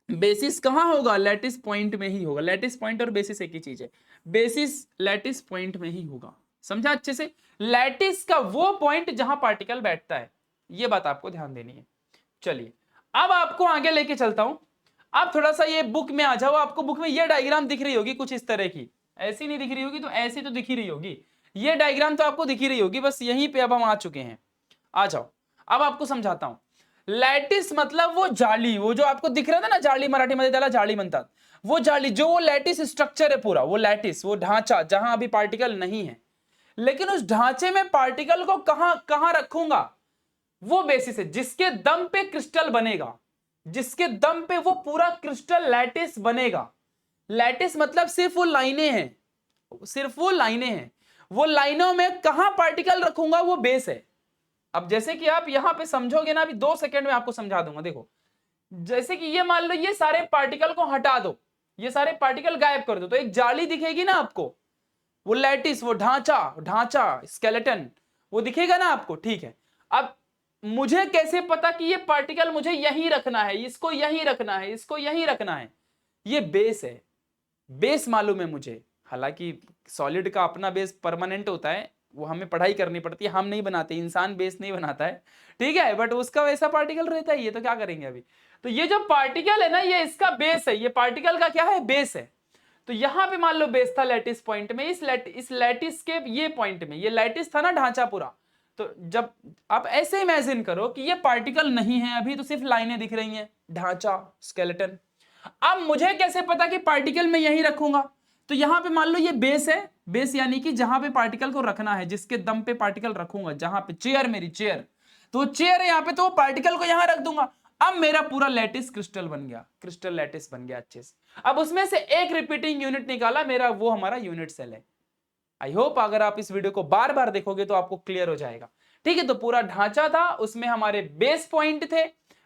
बेसिस कहां होगा, लैटिस पॉइंट में ही होगा। लैटिस पॉइंट और बेसिस एक ही चीज है, बेसिस लैटिस पॉइंट में ही होगा। समझा अच्छे से, लैटिस का वो पॉइंट जहां पार्टिकल बैठता है, ये बात आपको ध्यान देनी है। चलिए अब आपको आगे लेके चलता हूं। आप थोड़ा सा ये बुक में आ जाओ, आपको बुक में ये डायग्राम दिख रही होगी कुछ इस तरह की, ऐसी नहीं दिख रही होगी तो ऐसी तो दिख ही रही होगी, ये डायग्राम तो आपको दिख ही रही होगी। बस यहीं पे अब हम आ चुके हैं, आ जाओ अब आपको समझाता हूं। लैटिस मतलब वो जाली, वो जो आपको दिख रहा था ना जाली, मराठी मध्ये त्याला जाली म्हणतात, वो जाली, जो वो लैटिस स्ट्रक्चर है पूरा, वो लैटिस, वो ढांचा जहां अभी पार्टिकल नहीं है, लेकिन उस ढांचे में पार्टिकल को कहां कहां रखूंगा, वो बेसिस है जिसके दम पे क्रिस्टल बनेगा, जिसके दम पे वो पूरा क्रिस्टल लैटिस बनेगा। लैटिस मतलब सिर्फ वो लाइनें हैं, सिर्फ वो लाइनें हैं, वो लाइनों में कहां पार्टिकल रखूंगा, वो बेस है। अब जैसे कि आप यहां पे समझोगे ना, अभी 2 सेकंड में आपको समझा दूंगा। देखो जैसे कि ये मान लो ये सारे पार्टिकल को हटा दो, ये सारे पार्टिकल गायब कर दो, तो एक जाली दिखेगी ना आपको, वो लैटिस, वो ढांचा, ढांचा स्केलेटन, वो दिखेगा ना आपको, ठीक है। अब मुझे कैसे पता कि ये पार्टिकल मुझे यहीं रखना है, इसको यहीं रखना है, इसको यहीं रखना है, ये बेस है, बेस मालूम है मुझे। हालांकि सॉलिड का अपना बेस परमानेंट होता है, वो हमें पढ़ाई करनी पड़ती है, हम नहीं बनाते, इंसान बेस नहीं बनाता है, ठीक है, बट उसका वैसा पार्टिकल रहता है, ये तो क्या करेंगे अभी। तो ये जो पार्टिकल है ना, ये इसका बेस है, ये पार्टिकल का क्या है, बेस है। तो यहां पे मान लो बेस था लैटिस पॉइंट में, इस लैटिस के ये पॉइंट में, ये लैटिस था ना ढांचा पूरा। तो जब आप ऐसे इमेजिन करो कि ये पार्टिकल नहीं है अभी, तो सिर्फ लाइनें दिख रही हैं, ढांचा स्केलेटन। अब मुझे कैसे पता कि पार्टिकल मैं यहीं रखूंगा, तो यहां पे मान लो ये बेस है, बेस यानी कि जहां पे पार्टिकल को रखना है, जिसके दम पे पार्टिकल रखूंगा, जहां पे चेयर, मेरी चेयर, तो चेयर है यहां पे, तो पार्टिकल को यहां रख दूंगा। अब मेरा पूरा लैटिस क्रिस्टल बन गया, क्रिस्टल लैटिस बन गया अच्छे से। अब उसमें से एक रिपीटिंग यूनिट निकाला मेरा, वो हमारा यूनिट सेल है। आई होप अगर आप इस वीडियो को बार बार देखोगे तो आपको क्लियर हो जाएगा, ठीक है। तो पूरा ढांचा था, उसमें हमारे बेस पॉइंट थे,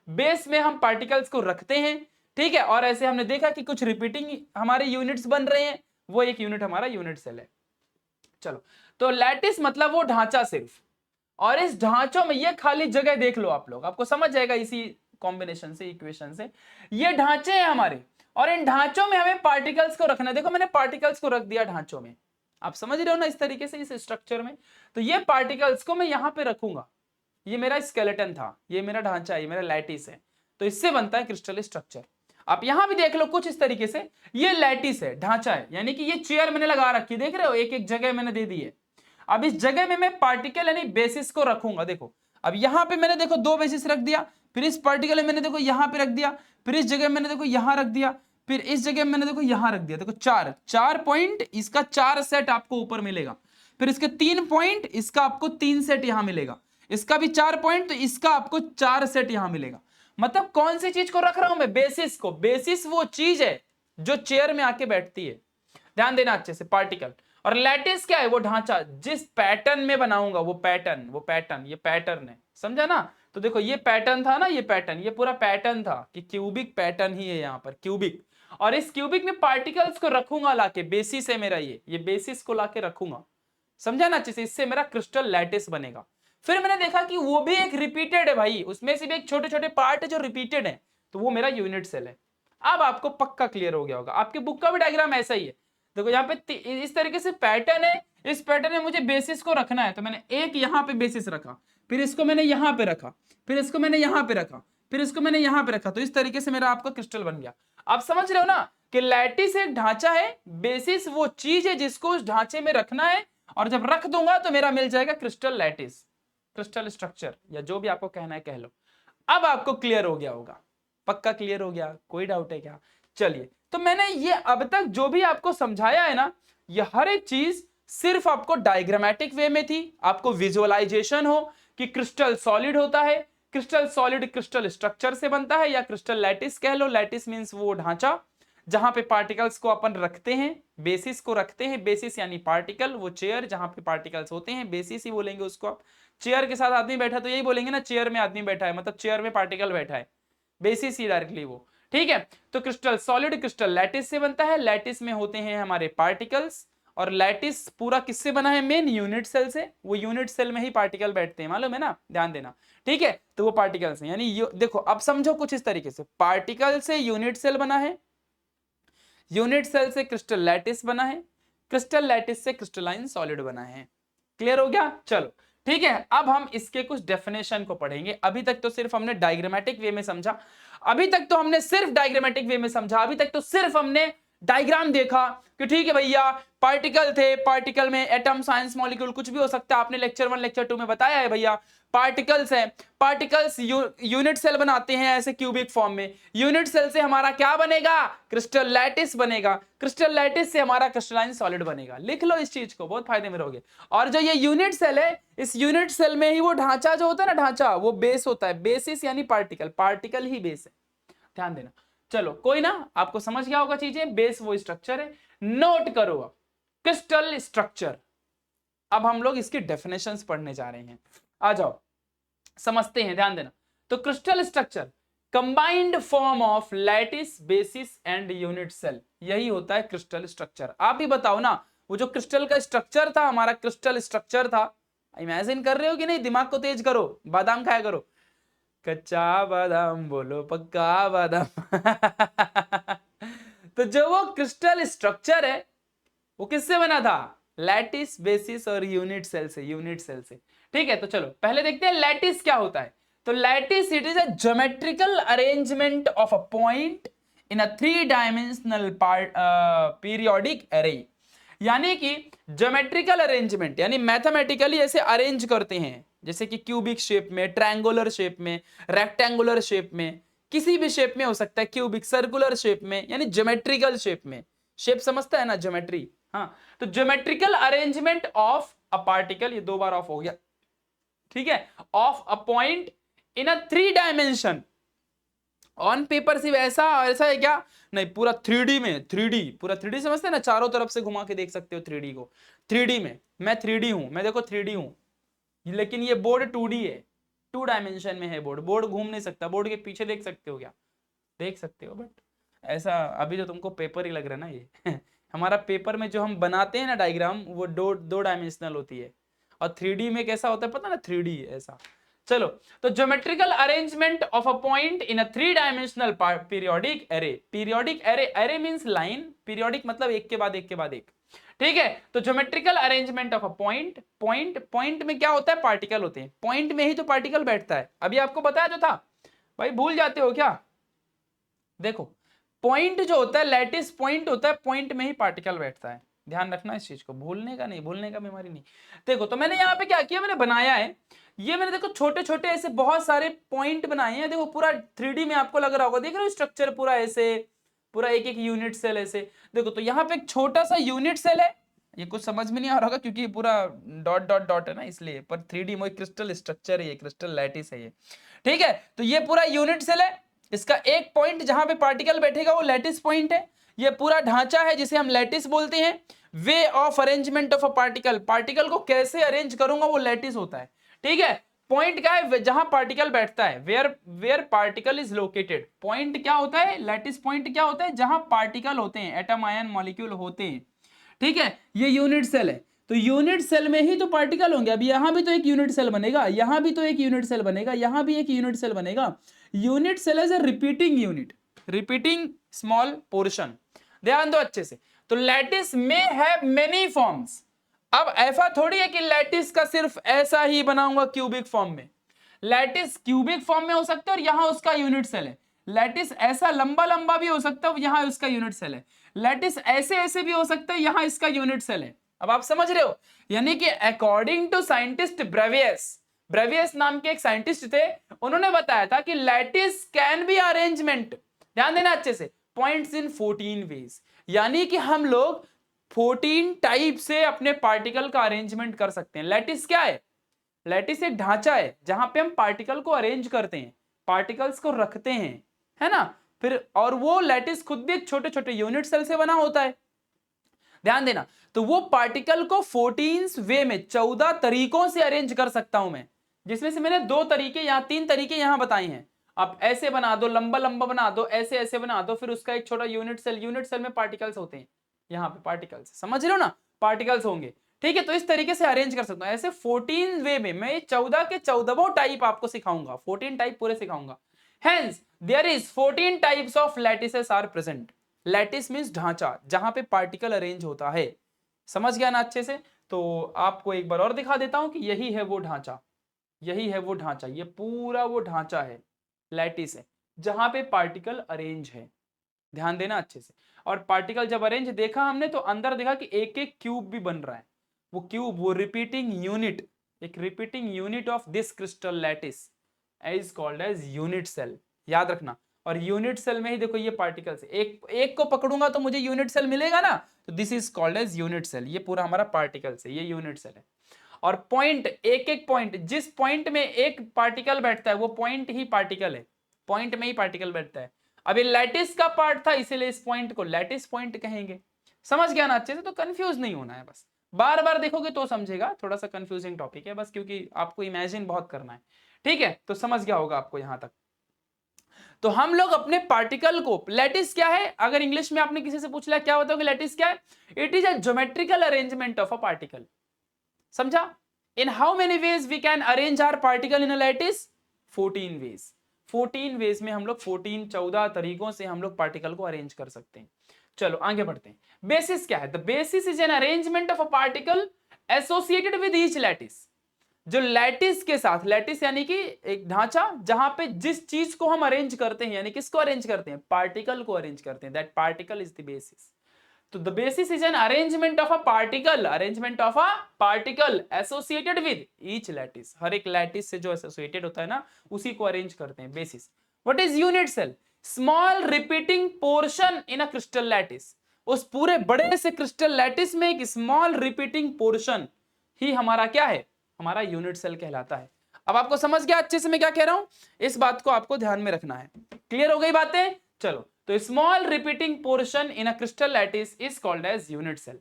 बेस में हम पार्टिकल्स को रखते हैं, ठीक है। और ऐसे हमने देखा कि कुछ रिपीटिंग हमारे यूनिट्स बन रहे हैं, वो एक यूनिट हमारा यूनिट सेल है। चलो, तो लैटिस मतलब वो ढांचा सिर्फ, और इस ढांचों में ये खाली जगह देख लो आप लोग, आपको समझ जाएगा इसी कॉम्बिनेशन से, इक्वेशन से। ये ढांचे हैं हमारे, और इन ढांचों में हमें पार्टिकल्स को रखना है। देखो मैंने पार्टिकल्स को रख दिया ढांचों में, आप समझ रहे हो ना, इस तरीके से, इस स्ट्रक्चर में। तो ये पार्टिकल्स को मैं यहां पे रखूंगा, ये मेरा स्केलेटन था, ये मेरा ढांचा है, ये मेरा लैटिस है, तो इससे बनता है क्रिस्टल स्ट्रक्चर। आप यहां भी देख लो कुछ इस तरीके से, ये लैटिस है, ढांचा है, यानी कि ये चेयर मैंने लगा रखी, देख रहे हो, एक एक जगह मैंने दे दी है। अब इस जगह में मैं पार्टिकल यानी बेसिस को रखूंगा। देखो अब यहां पे मैंने देखो 2 बेसिस रख दिया, फिर इस पार्टिकल में मैंने देखो यहां पे रख दिया, फिर इस जगह मैंने देखो यहां रख दिया, फिर इस जगह मैंने देखो यहां रख दिया। देखो 4 पॉइंट, इसका 4 सेट आपको ऊपर मिलेगा, फिर इसके 3 पॉइंट, इसका आपको 3 सेट यहां मिलेगा, इसका भी 4 पॉइंट, तो इसका आपको 4 सेट यहां मिलेगा। मतलब कौन सी चीज को रख रहा हूं मैं, बेसिस को। बेसिस वो चीज है जो चेयर में आके बैठती है, ध्यान देना अच्छे से, पार्टिकल। और लैटिस क्या है, वो ढांचा, जिस पैटर्न में बनाऊंगा, वो पैटर्न, ये पैटर्न है, समझा ना। तो देखो ये पैटर्न था ना, ये पैटर्न, ये पूरा पैटर्न था कि क्यूबिक पैटर्न ही है यहाँ पर, क्यूबिक। और इस क्यूबिक में पार्टिकल्स को रखूंगा लाके, बेसिस है मेरा, ये बेसिस को लाके रखूंगा, समझा ना अच्छे से, इससे मेरा क्रिस्टल लैटिस बनेगा। फिर मैंने देखा कि वो भी एक रिपीटेड है भाई, उसमें से भी एक छोटे छोटे पार्ट है जो रिपीटेड है, तो वो मेरा यूनिट सेल है। अब आपको पक्का क्लियर हो गया होगा, आपके बुक का भी डायग्राम ऐसा ही है। देखो यहाँ पे इस तरीके से पैटर्न है, इस पैटर्न में मुझे बेसिस को रखना है, तो मैंने एक यहाँ पे बेसिस रखा, फिर इसको मैंने यहाँ पे रखा, फिर इसको मैंने यहाँ पे रखा, फिर इसको मैंने यहाँ पे रखा, तो इस तरीके से मेरा आपका क्रिस्टल बन गया। आप समझ रहे हो ना कि लैटिस एक ढांचा है, बेसिस वो चीज है जिसको उस ढांचे में रखना है, और जब रख दूंगा तो मेरा मिल जाएगा क्रिस्टल लैटिस, क्रिस्टल स्ट्रक्चर, या जो भी आपको कहना है कह लो। अब आपको क्लियर हो गया होगा, पक्का क्लियर हो गया, कोई डाउट है क्या? चलिए, तो मैंने ये अब तक जो भी आपको समझाया है ना, ये हर एक चीज सिर्फ आपको डायग्रामेटिक वे में थी, आपको विजुअलाइजेशन हो कि क्रिस्टल सॉलिड होता है, क्रिस्टल सॉलिड क्रिस्टल स्ट्रक्चर से बनता है, या क्रिस्टल लैटिस कह लो। लैटिस मींस वो ढांचा जहां पे पार्टिकल्स को अपन रखते हैं, बेसिस को रखते हैं, बेसिस यानी पार्टिकल, वो चेयर जहां पे पार्टिकल्स होते हैं, बेसिस ही बोलेंगे उसको आप, चेयर के साथ आदमी बैठा तो यही बोलेंगे ना, चेयर में आदमी बैठा है, मतलब चेयर में पार्टिकल बैठा है, बेसिस ही डायरेक्टली वो। ठीक है, तो क्रिस्टल, सॉलिड क्रिस्टल लैटिस से बनता है, लैटिस में होते हैं हमारे पार्टिकल्स, और लैटिस पूरा किससे बना है, मेन यूनिट सेल से, वो यूनिट सेल में ही पार्टिकल बैठते हैं, मालूम है ना, ध्यान देना। ठीक है, तो वो पार्टिकल्स हैं, यानी देखो अब समझो कुछ इस तरीके से, पार्टिकल से यूनिट सेल बना है, यूनिट सेल से क्रिस्टल लैटिस बना है, क्रिस्टल लैटिस से क्रिस्टलाइन सॉलिड बना है। क्लियर हो गया, चलो ठीक है। अब हम इसके कुछ डेफिनेशन को पढ़ेंगे। अभी तक तो सिर्फ हमने डायग्रामेटिक वे में समझा, अभी तक तो हमने सिर्फ डायग्रामेटिक वे में समझा, अभी तक तो सिर्फ हमने डायग्राम देखा कि ठीक है भैया पार्टिकल थे, पार्टिकल में एटम, साइंस, मॉलिक्यूल कुछ भी हो सकता है, आपने लेक्चर 1 लेक्चर 2 में बताया है भैया पार्टिकल्स हैं, पार्टिकल्स यूनिट सेल बनाते हैं ऐसे क्यूबिक फॉर्म में, यूनिट सेल से हमारा क्या बनेगा, क्रिस्टल लैटिस बनेगा, क्रिस्टल लैटिस से हमारा क्रिस्टलाइन सॉलिड बनेगा। लिख लो इस चीज को, बहुत फायदे में रहोगे। और जो ये यूनिट सेल है, इस यूनिट सेल में ही वो ढांचा जो होता है ना, ढांचा वो बेस होता है, बेसिस यानी पार्टिकल, पार्टिकल ही बेस है, ध्यान देना। चलो कोई ना, आपको समझ गया होगा चीजें, बेस वो स्ट्रक्चर है, नोट करो अब क्रिस्टल स्ट्रक्चर। अब हम लोग इसकी डेफिनेशंस पढ़ने जा रहे हैं, आ जाओ समझते हैं, ध्यान देना। तो crystal structure combined form of lattice, basis and unit cell, यही होता है क्रिस्टल स्ट्रक्चर। आप ही बताओ ना, वो जो क्रिस्टल का स्ट्रक्चर था, हमारा क्रिस्टल स्ट्रक्चर था, इमेजिन कर रहे हो कि नहीं, दिमाग को तेज करो, बादाम खाया करो, कच्चा बादाम बोलो पक्का बादाम तो जो वो क्रिस्टल स्ट्रक्चर है वो किससे बना था, लैटिस, बेसिस और यूनिट सेल से, यूनिट सेल से। ठीक है, तो चलो पहले देखते हैं लैटिस क्या होता है। तो lattice it is a geometrical arrangement of a point in a 3 dimensional periodic array, यानी कि ज्योमेट्रिकल अरेंजमेंट यानी मैथमेटिकली ऐसे अरेंज करते हैं, जैसे कि क्यूबिक शेप में, ट्रायंगुलर शेप में, रेक्टेंगुलर शेप में, किसी भी शेप में हो सकता है, क्यूबिक, सर्कुलर शेप में, यानी ज्योमेट्रिकल शेप में। शेप समझता है ना, ज्योमेट्री, हाँ। तो geometrical arrangement of a particle, ये 2 बार ऑफ हो गया, ठीक है, of a point in a 3 dimension. On paper सिर्फ ऐसा ऐसा है क्या, नहीं, पूरा 3D में, 3D पूरा 3D समझते हैं ना, चारों तरफ से घुमा के देख सकते हो 3D को, 3D में मैं 3D हूं, मैं देखो 3D हूं, लेकिन ये बोर्ड 2D है, 2 डायमेंशन में है बोर्ड, बोर्ड घूम नहीं सकता, बोर्ड के पीछे देख सकते हो क्या, देख सकते हो, बट ऐसा अभी तो तुमको पेपर ही लग रहा है ना ये हमारा पेपर में जो हम बनाते हैं ना डायग्राम, वो दो डायमेंशनल होती है, और 3D में कैसा होता है पता ना, 3D ऐसा। चलो, तो geometrical arrangement of a point in a 3 dimensional periodic array, periodic array, array means line, periodic मतलब एक के बाद एक के बाद एक। ठीक है, तो geometrical arrangement of a point, point में क्या होता है, पार्टिकल होते हैं, पॉइंट में ही तो पार्टिकल बैठता है, अभी आपको बताया तो था भाई, भूल जाते हो क्या। देखो पॉइंट जो होता है, लैटिस पॉइंट होता है, पॉइंट में ही पार्टिकल बैठता है, ध्यान रखना इस चीज को, भूलने का नहीं, भूलने का बीमारी नहीं। देखो तो मैंने यहाँ पे क्या किया, मैंने बनाया है, ये मैंने देखो छोटे छोटे ऐसे बहुत सारे पॉइंट बनाए हैं, देखो पूरा 3D में आपको लग रहा होगा, देख रहे हो स्ट्रक्चर पूरा ऐसे, पूरा एक एक यूनिट सेल ऐसे। देखो तो यहाँ पे एक छोटा सा यूनिट सेल है, ये कुछ समझ में नहीं आ रहा होगा क्योंकि पूरा डॉट डॉट डॉट है ना, इसलिए, पर 3D में क्रिस्टल स्ट्रक्चर है, ये क्रिस्टल लैटिस है ये। ठीक है, तो ये पूरा यूनिट सेल है, इसका एक पॉइंट जहां पे पार्टिकल बैठेगा वो लैटिस पॉइंट है, ये पूरा ढांचा है जिसे हम लैटिस बोलते हैं। वे of arrangement of a particle, particle को कैसे अरेंज करूंगा वो लैटिस होता है। ठीक है, पॉइंट क्या है, जहां पार्टिकल बैठता है, where where particle is located, point क्या होता है, लैटिस पॉइंट क्या होता है, जहां पार्टिकल होते हैं, एटम, आयन, मॉलिक्यूल होते हैं। ठीक है, ये यूनिट सेल है, तो यूनिट सेल में ही तो पार्टिकल होंगे, अब यहां भी तो एक यूनिट सेल बनेगा, यहां भी तो एक यूनिट सेल बनेगा, यहां भी एक यूनिट सेल बनेगा। Unit cell is a repeating unit, repeating small portion, ध्यान दो अच्छे से। तो लैटिस में है मेनी फॉर्म्स, अब ऐसा थोड़ी है कि लैटिस का सिर्फ ऐसा ही बनाऊंगा क्यूबिक फॉर्म में, लैटिस क्यूबिक फॉर्म में हो सकता है और यहां उसका यूनिट सेल है, लैटिस ऐसा लंबा लंबा भी हो सकता है, यहां उसका यूनिट सेल है, लैटिस ऐसे ऐसे भी हो सकता है, यहां इसका यूनिट सेल है। अब आप समझ रहे हो, यानी कि according to scientist Bravais, Bravais नाम के एक साइंटिस्ट थे, उन्होंने बताया था कि लैटिस कैन बी अरेंजमेंट, ध्यान देना अच्छे से, पॉइंट्स इन 14 वेज, यानी कि हम लोग 14 टाइप से अपने पार्टिकल का अरेंजमेंट कर सकते हैं। लैटिस क्या है, लैटिस एक ढांचा है जहां पे हम पार्टिकल को अरेंज करते हैं, पार्टिकल्स को रखते हैं, है ना, फिर और वो लैटिस खुद भी एक छोटे छोटे यूनिट सेल से बना होता है। ध्यान देना। तो वो पार्टिकल को 14th वे में 14 तरीकों से अरेंज कर सकता हूं मैं, जिसमें से मैंने 2 तरीके यहां, 3 तरीके यहां बताए हैं। आप ऐसे बना दो, लंबा लंबा बना दो, ऐसे ऐसे बना दो, फिर उसका एक छोटा यूनिट सेल में पार्टिकल्स होते हैं, यहाँ पे पार्टिकल्स, समझ रहे हो ना, पार्टिकल्स होंगे, ठीक है। तो इस तरीके से अरेंज कर सकता हूं ऐसे 14 वे में। मैं 14 के 14वां टाइप आपको सिखाऊंगा, 14 टाइप पूरे सिखाऊंगा। Hence there is 14 types of lattices are present. Lattice means ढांचा, जहां पे पार्टिकल अरेंज होता है। समझ गया ना अच्छे से? तो आपको एक बार और दिखा देता हूं कि यही है वो ढांचा, यही है वो ढांचा, ये पूरा वो ढांचा है, लैटिस है, जहां पे पार्टिकल अरेंज है। ध्यान देना अच्छे से। और पार्टिकल जब अरेंज देखा हमने, तो अंदर देखा कि एक एक क्यूब भी बन रहा है। वो क्यूब, वो रिपीटिंग यूनिट, एक repeating unit of this crystal lattice is called as unit cell, याद रखना। और यूनिट सेल में ही देखो ये पार्टिकल्स, एक को पकड़ूंगा तो मुझे यूनिट सेल मिलेगा ना, तो this is called as unit cell. ये पूरा हमारा पार्टिकल्स है, ये यूनिट सेल है। और पॉइंट, एक एक पॉइंट, जिस पॉइंट में एक पार्टिकल बैठता है वो पॉइंट ही पार्टिकल है, पॉइंट में ही पार्टिकल बैठता है। अब ये लैटिस का पार्ट था, इसीलिए इस पॉइंट को लैटिस पॉइंट कहेंगे। समझ गया ना अच्छे से? तो कंफ्यूज नहीं होना है, बस बार बार देखोगे तो समझेगा। थोड़ा सा कंफ्यूजिंग टॉपिक है बस, क्योंकि आपको इमेजिन बहुत करना है, ठीक है। तो समझ गया होगा आपको यहां तक। तो हम लोग अपने पार्टिकल को, लैटिस क्या है, अगर इंग्लिश में आपने किसी से पूछ लिया क्या बताओगे लैटिस क्या है? It is a geometrical arrangement of a particle. समझा? In how many ways we can arrange our particle in a lattice? 14 ways. 14 ways में हम लोग 14 तरीकों से हम लोग पार्टिकल को अरेंज कर सकते हैं। चलो आगे बढ़ते हैं। बेसिस क्या है? The basis is an arrangement of a particle associated with each lattice. जो लैटिस के साथ, लैटिस यानी कि एक ढांचा, जहां पे जिस चीज को हम अरेंज करते हैं, यानी किसको अरेंज करते हैं? पार्टिकल को अरेंज करते हैं। That particle is the basis. तो the basis is an arrangement of a particle, arrangement of a particle associated with each lattice. हर एक लैटिस से जो एसोसिएटेड होता है ना, उसी को अरेंज करते हैं, basis. What is unit cell? Small repeating portion in a crystal lattice. उस पूरे बड़े से क्रिस्टल लैटिस में एक स्मॉल रिपीटिंग पोर्शन ही हमारा क्या है? हमारा यूनिट सेल कहलाता है। अब आपको समझ गया अच्छे से मैं क्या कह रहा हूं? इस बात को आपको ध्यान में रखना है। क्लियर हो गई बातें? चलो, तो small repeating portion in a crystal lattice is called as unit cell.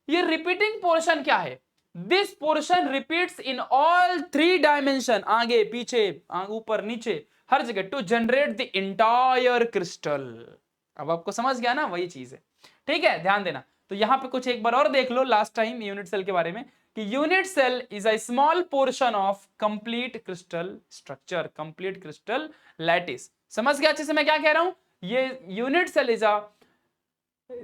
ये रिपीटिंग पोर्शन क्या है? This portion repeats in all 3 dimension, आगे पीछे, ऊपर नीचे, हर जगह, to generate the entire crystal. अब आपको समझ गया ना, वही चीज है, ठीक है। ध्यान देना। तो यहां पे कुछ एक बार और देख लो लास्ट टाइम यूनिट सेल के बारे में, कि unit cell is a small portion of complete crystal structure, complete crystal lattice. समझ गया अच्छे से मैं क्या कह रहा हूं? ये unit cell is a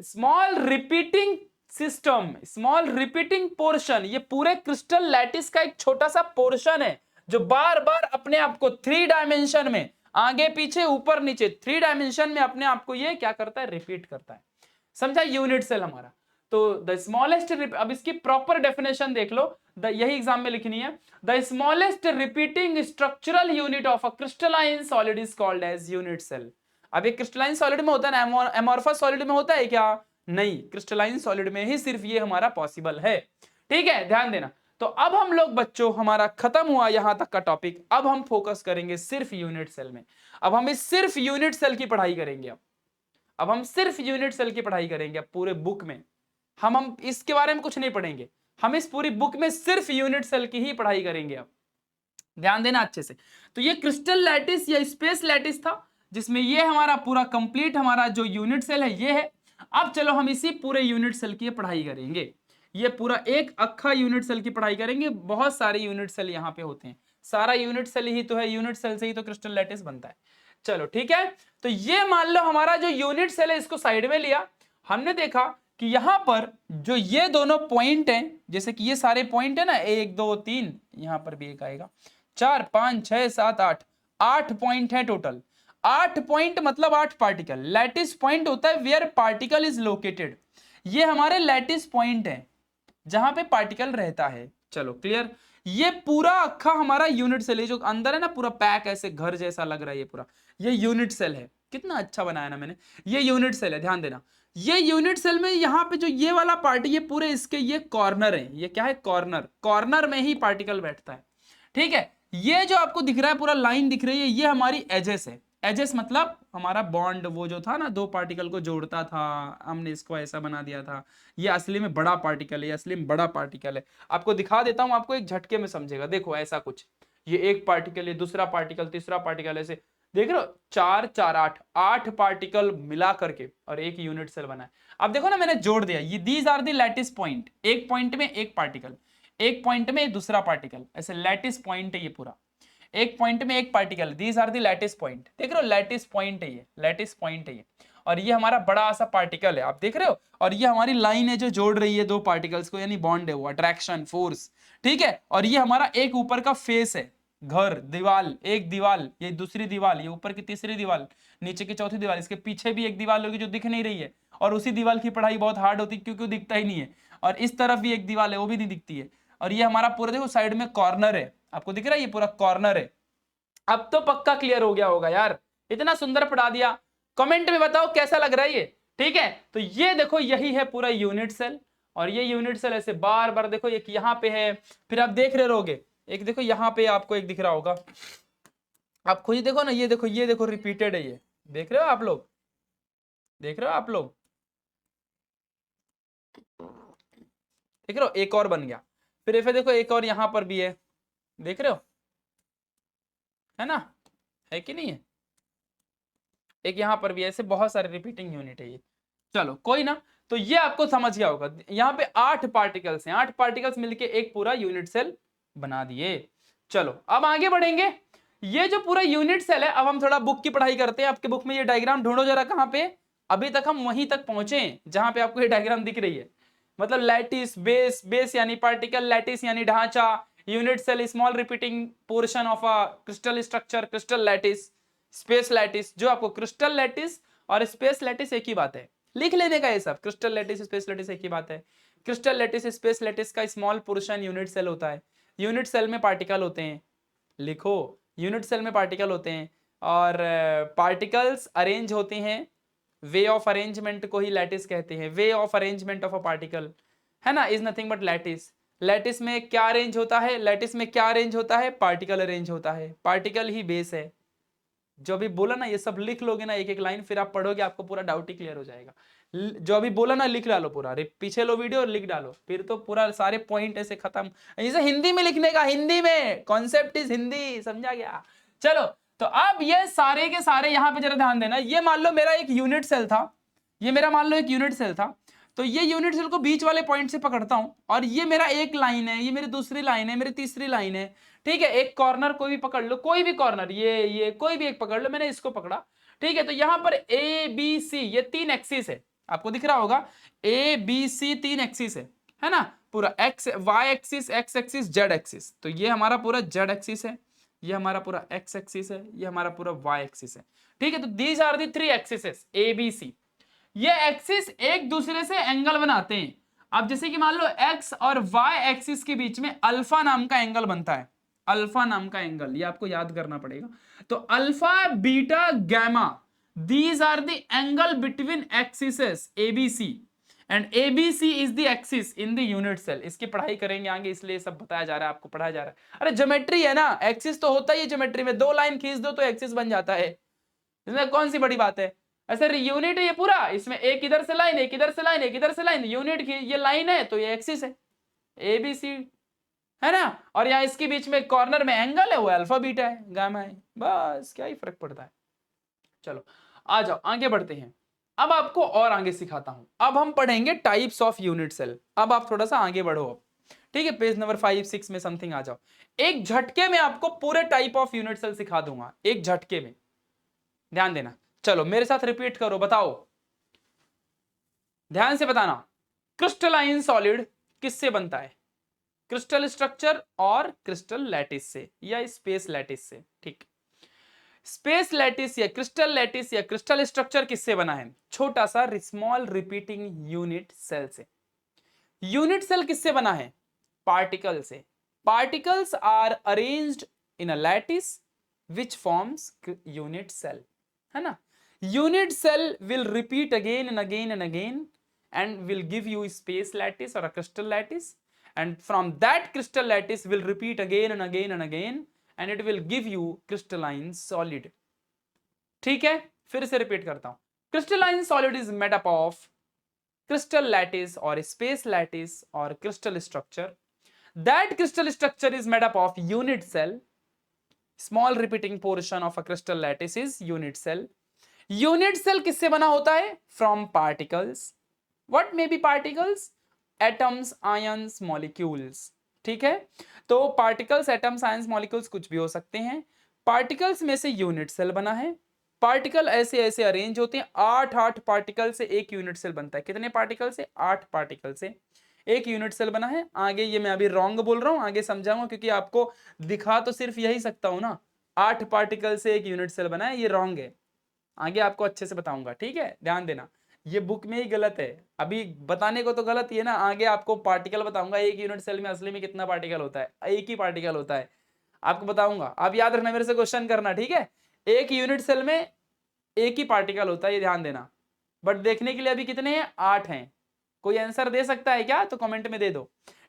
small repeating system, small repeating portion. ये पूरे क्रिस्टल लैटिस का एक छोटा सा पोर्शन है, जो बार बार अपने आप को 3 डायमेंशन में, आगे पीछे ऊपर नीचे, 3 डायमेंशन में अपने आप को ये क्या करता है? रिपीट करता है। समझा? यूनिट सेल हमारा। तो द स्मॉलेस्ट, अब इसकी प्रॉपर डेफिनेशन देख लो, यही एग्जाम में लिखनी है। The smallest repeating structural unit of a crystalline solid is called as unit cell. अब ये क्रिस्टलाइन सॉलिड में होता है ना, एमोर्फस सॉलिड में होता है क्या? नहीं, क्रिस्टलाइन सॉलिड में ही सिर्फ ये हमारा पॉसिबल है, ठीक है। ध्यान देना। तो अब हम लोग बच्चों, हमारा खत्म हुआ यहां तक का टॉपिक। अब हम फोकस करेंगे सिर्फ यूनिट सेल में। अब हम इस सिर्फ यूनिट सेल की पढ़ाई करेंगे। अब हम सिर्फ यूनिट सेल की पढ़ाई करेंगे। अब पूरे बुक में हम इसके बारे में कुछ नहीं पढ़ेंगे, हम इस पूरी बुक में सिर्फ यूनिट सेल की ही पढ़ाई करेंगे। अब ध्यान देना अच्छे से। तो ये क्रिस्टल लैटिस या स्पेस लैटिस था, जिसमें ये हमारा पूरा कंप्लीट हमारा जो यूनिट सेल है ये है। अब चलो हम इसी पूरे यूनिट सेल की पढ़ाई करेंगे। ये पूरा एक अक्खा यूनिट सेल की पढ़ाई करेंगे। बहुत सारे यूनिट सेल यहाँ पे होते हैं, सारा यूनिट सेल ही तो है, यूनिट सेल से ही तो क्रिस्टल लैटिस बनता है। चलो ठीक है। तो ये मान लो हमारा जो यूनिट सेल है, इसको साइड में लिया। हमने देखा कि यहां पर जो ये दोनों पॉइंट हैं, जैसे कि ये सारे पॉइंट है ना, 1 2 3, यहां पर भी एक आएगा, 4 5 6 7 8, 8 पॉइंट है टोटल। 8 पॉइंट मतलब 8 पार्टिकल। लैटिस पॉइंट होता है वेयर पार्टिकल इज लोकेटेड। ये हमारे लैटिस पॉइंट है जहां पे पार्टिकल रहता है। चलो क्लियर। ये पूरा अक्खा हमारा यूनिट सेल है, जो अंदर है ना पूरा पैक, ऐसे घर जैसा लग रहा है, ये पूरा ये यूनिट सेल है। कितना अच्छा बनाया ना मैंने, ये यूनिट सेल है। ध्यान देना, ये यूनिट सेल में यहाँ पे जो ये वाला पार्ट, ये पूरे इसके ये कॉर्नर है। ये क्या है? कॉर्नर। कॉर्नर में ही पार्टिकल बैठता है, ठीक है। ये जो आपको दिख रहा है पूरा लाइन दिख रही है, ये हमारी एजेस है। एजेस मतलब हमारा बॉन्ड, वो जो था ना, दो पार्टिकल को जोड़ता था, हमने इसको ऐसा बना दिया था। ये असली में बड़ा पार्टिकल है, ये असली में बड़ा पार्टिकल है। आपको दिखा देता हूं, आपको एक झटके में समझेगा। देखो ऐसा कुछ, ये एक पार्टिकल, ये दूसरा पार्टिकल, तीसरा पार्टिकल, ऐसे देख रहे हो, 4 4 8 8 पार्टिकल मिला करके और एक यूनिट सेल बना है। अब देखो ना, मैंने जोड़ दिया, ये these are the lattice point, एक पॉइंट में एक पार्टिकल, एक पॉइंट में दूसरा पार्टिकल, ऐसे लैटिस पॉइंट है ये पूरा, एक पॉइंट में एक particle, these are the lattice point. देख रहे हो, लैटिस पॉइंट है ये, लैटिस पॉइंट है ये, और ये हमारा बड़ा सा पार्टिकल है, आप देख रहे हो। और ये हमारी लाइन है जो जोड़ रही है दो पार्टिकल्स को, यानी बॉन्ड है वो, अट्रैक्शन फोर्स, ठीक है। और ये हमारा एक ऊपर का फेस है, घर, दीवाल, एक दीवाल, ये दूसरी दीवाल, ये ऊपर की तीसरी दीवाल, नीचे की चौथी दीवाल, इसके पीछे भी एक दीवाल होगी जो दिख नहीं रही है, और उसी दीवाल की पढ़ाई बहुत हार्ड होती है क्योंकि वो दिखता ही नहीं है। और इस तरफ भी एक दीवाल है, वो भी नहीं दिखती है। और ये हमारा पूरा देखो साइड में कॉर्नर है, आपको दिख रहा है, ये पूरा कॉर्नर है। अब तो पक्का क्लियर हो गया होगा यार, इतना सुंदर पढ़ा दिया। कमेंट में बताओ कैसा लग रहा है ये, ठीक है। तो ये देखो, यही है पूरा यूनिट सेल, और ये यूनिट सेल ऐसे बार बार देखो, एक यहाँ पे है, फिर आप देख रहे रहोगे, एक देखो यहाँ पे आपको एक दिख रहा होगा, आप खुद ही देखो ना, ये देखो रिपीटेड है, ये देख रहे हो आप लोग, देख रहे हो आप लोग, देख रहे हो, एक और बन गया। फिर देखो एक और यहाँ पर भी है, देख रहे हो, है ना, है कि नहीं है, एक यहाँ पर भी, ऐसे बहुत सारे रिपीटिंग यूनिट है ये। चलो कोई ना, तो ये आपको समझ गया होगा, यहाँ पे 8 पार्टिकल्स हैं, 8 पार्टिकल्स मिलके एक पूरा यूनिट सेल बना दिए। चलो अब आगे बढ़ेंगे, ये जो पूरा यूनिट सेल है, अब हम थोड़ा बुक की पढ़ाई करते हैं। आपके बुक में ये डायग्राम ढूंढो जरा, कहाँ पे, अभी तक हम वहीं तक पहुंचे जहां पे आपको ये डायग्राम दिख रही है, मतलब लैटिस, बेस, बेस यानी पार्टिकल, लैटिस यानी ढांचा, unit cell small repeating portion of a crystal structure, crystal lattice, space lattice. जो आपको क्रिस्टल लैटिस और स्पेस लैटिस एक ही बात है, लिख लेने का ये सब, क्रिस्टल लैटिस स्पेस लैटिस एक ही बात है। क्रिस्टल लैटिस स्पेस लैटिस का स्मॉल पोर्शन यूनिट सेल होता है, यूनिट सेल में पार्टिकल होते हैं, लिखो, यूनिट सेल में पार्टिकल होते हैं, और पार्टिकल्स अरेंज होते हैं, वे ऑफ अरेंजमेंट को ही लैटिस कहते हैं, वे of arrangement of a particle, है ना, is nothing but lattice. Lattice में क्या अरेंज होता है, लैटिस में क्या अरेंज होता है, पार्टिकल अरेंज होता है, पार्टिकल ही बेस है। जो अभी बोला ना, ये सब लिख लोगे ना एक एक लाइन, फिर आप पढ़ोगे, आपको पूरा डाउट ही क्लियर हो जाएगा। जो अभी बोला ना, लिख डालो पूरा, पीछे लो वीडियो और लिख डालो, फिर तो पूरा सारे पॉइंट ऐसे खत्म। इसे हिंदी में लिखने का, हिंदी में, कॉन्सेप्ट इज हिंदी, समझा गया। चलो, तो अब ये सारे के सारे यहाँ पे जरा ध्यान देना, ये मान लो मेरा एक यूनिट सेल था, ये मेरा मान लो एक यूनिट सेल था, तो ये यूनिट सेल को बीच वाले पॉइंट से पकड़ता हूं, और ये मेरा एक लाइन है, ये मेरी दूसरी लाइन है, मेरी तीसरी लाइन है, ठीक है। एक कॉर्नर कोई भी पकड़ लो, कोई भी कॉर्नर, ये कोई भी एक पकड़ लो, मैंने इसको पकड़ा, ठीक है। तो यहां पर ए बी सी, ये 3 एक्सिस है, आपको दिख रहा होगा, ए बी सी 3 एक्सिस है ना, पूरा X, Y axis, X axis, Z axis. तो ये हमारा पूरा जेड एक्सिस है, ये हमारा पूरा एक्स एक्सिस है, ये हमारा पूरा वाई एक्सिस है, ठीक है। तो these are the 3 axis, A B C. ये एक्सिस एक दूसरे से एंगल बनाते हैं। अब जैसे कि मान लो एक्स और वाई एक्सिस के बीच में अल्फा नाम का एंगल बनता है, अल्फा नाम का एंगल, ये आपको याद करना पड़ेगा। तो alpha, beta, gamma, these are the angle between axes ABC, and ABC is the axis in the unit cell. इसकी पढ़ाई करेंगे आगे, इसलिए सब बताया जा रहा है, आपको पढ़ाया जा रहा है। अरे ज्योमेट्री है ना, एक्सिस तो होता ही है ज्योमेट्री में, 2 लाइन खींच दो तो एक्सिस बन जाता है, इसमें कौन सी बड़ी बात है। ऐसे यूनिट है ये पूरा, इसमें एक इधर से लाइन, एक इधर से लाइन, एक इधर से लाइन, यूनिट की ये लाइन है, तो ये एक्सिस है, ए बी सी, है ना। और यहाँ इसके बीच में कॉर्नर में एंगल है, वो अल्फा बीटा है, गामा है, बस क्या ही फर्क पड़ता है। चलो आ जाओ आगे बढ़ते हैं, अब आपको और आगे सिखाता हूं। अब हम पढ़ेंगे टाइप्स ऑफ यूनिट सेल। अब आप थोड़ा सा आगे बढ़ो, अब ठीक है, पेज नंबर 5 6 में समथिंग आ जाओ। एक झटके में आपको पूरे टाइप ऑफ यूनिट सेल सिखा दूंगा, एक झटके में, ध्यान देना। चलो मेरे साथ रिपीट करो, बताओ, ध्यान से बताना। क्रिस्टलाइन सॉलिड किससे बनता है, क्रिस्टल स्ट्रक्चर और क्रिस्टल लैटिस से या स्पेस लैटिस से, ठीक। स्पेस लैटिस या क्रिस्टल स्ट्रक्चर किससे बना है, छोटा सा स्मॉल रिपीटिंग यूनिट सेल से। यूनिट सेल किससे बना है, पार्टिकल से। Particles are arranged in a lattice which forms unit cell, है ना। Unit cell will repeat again and again and again and will give you space lattice or a crystal lattice, and from that crystal lattice will repeat again and again and again, and it will give you crystalline solid. ठीक है, फिर से repeat करता हूं। Crystalline solid is made up of crystal lattice or space lattice or crystal structure. That crystal structure is made up of unit cell. Small repeating portion of a crystal lattice is unit cell. Unit cell किससे बना होता है? From particles. What may be particles? Atoms, ions, molecules. ठीक है, तो particles, atoms, ions, molecules कुछ भी हो सकते हैं। particles में से unit cell बना है। पार्टिकल ऐसे ऐसे अरेंज होते हैं, 8 पार्टिकल से एक यूनिट सेल बनता है। कितने पार्टिकल से? 8 पार्टिकल से एक यूनिट सेल बना है। आगे ये मैं अभी रॉन्ग बोल रहा हूं, आगे समझाऊंगा, क्योंकि आपको दिखा तो सिर्फ यही सकता हूं ना, 8 पार्टिकल से एक यूनिट सेल बना है, ये रॉन्ग है। आगे आपको अच्छे से बताऊंगा, ठीक है, ध्यान देना, ये बुक में ही गलत है, अभी बताने को तो गलत ही है ना, आगे आपको पार्टिकल बताऊंगा, एक यूनिट सेल में असली में कितना पार्टिकल होता है, एक ही पार्टिकल होता है, आपको बताऊंगा। आप याद रखना, मेरे से क्वेश्चन करना, ठीक है। एक यूनिट सेल में एक ही पार्टिकल होता है, ये ध्यान देना। बट देखने के लिए अभी कितने हैं? 8 हैं। कोई आंसर दे सकता है क्या? तो कमेंट में दे दो,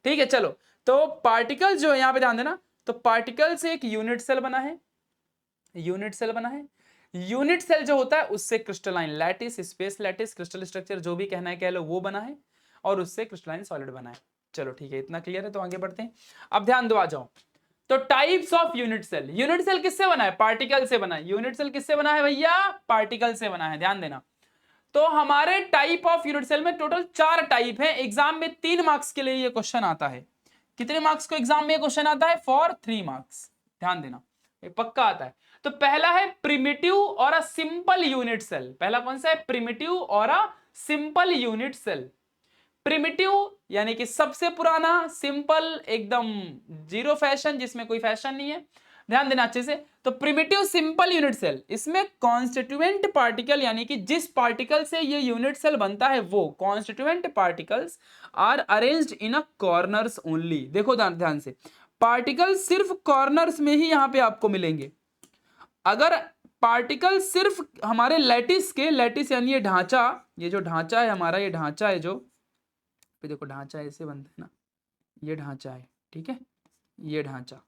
ठीक है। चलो, तो पार्टिकल जो है, यहां पे ध्यान देना, तो पार्टिकल से एक यूनिट सेल बना है, यूनिट सेल बना है। यूनिट सेल जो होता है उससे crystalline lattice, space lattice, crystal structure जो भी कहना है कह लो, वो बना है, और उससे क्रिस्टलाइन सॉलिड बना है। चलो ठीक है, इतना क्लियर है, तो आगे बढ़ते हैं। अब ध्यान दो, आ जाओ। तो types of unit cell, unit cell किससे बना है? पार्टिकल से बना है। यूनिट सेल किससे बना है भैया? पार्टिकल से बना है, ध्यान देना। तो हमारे टाइप ऑफ यूनिट सेल में टोटल 4 टाइप है। एग्जाम में 3 मार्क्स के लिए ये क्वेश्चन आता है। कितने मार्क्स को एग्जाम में क्वेश्चन आता है? फॉर 3 मार्क्स, ध्यान देना, ये पक्का आता है। तो पहला है प्रिमिटिव और अ सिंपल यूनिट सेल। पहला कौन सा है? प्रिमिटिव और a simple unit cell. Primitive यानी कि सबसे पुराना, सिंपल एकदम जीरो फैशन, जिसमें कोई फैशन नहीं है, ध्यान देना अच्छे से। तो प्रिमिटिव सिंपल यूनिट सेल, इसमें कॉन्स्टिट्यूएंट पार्टिकल यानी कि जिस पार्टिकल से ये यूनिट सेल बनता है, वो constituent particles are arranged in a corners only. देखो ध्यान से, पार्टिकल सिर्फ कॉर्नर्स में ही यहां पे आपको मिलेंगे। अगर पार्टिकल सिर्फ हमारे लैटिस के, लैटिस यानी ये ढांचा, ये जो ढांचा है हमारा, ये ढांचा है जो, देखो ढांचा ऐसे बनता है ना, ये ढांचा है, ठीक है, ये ढांचा।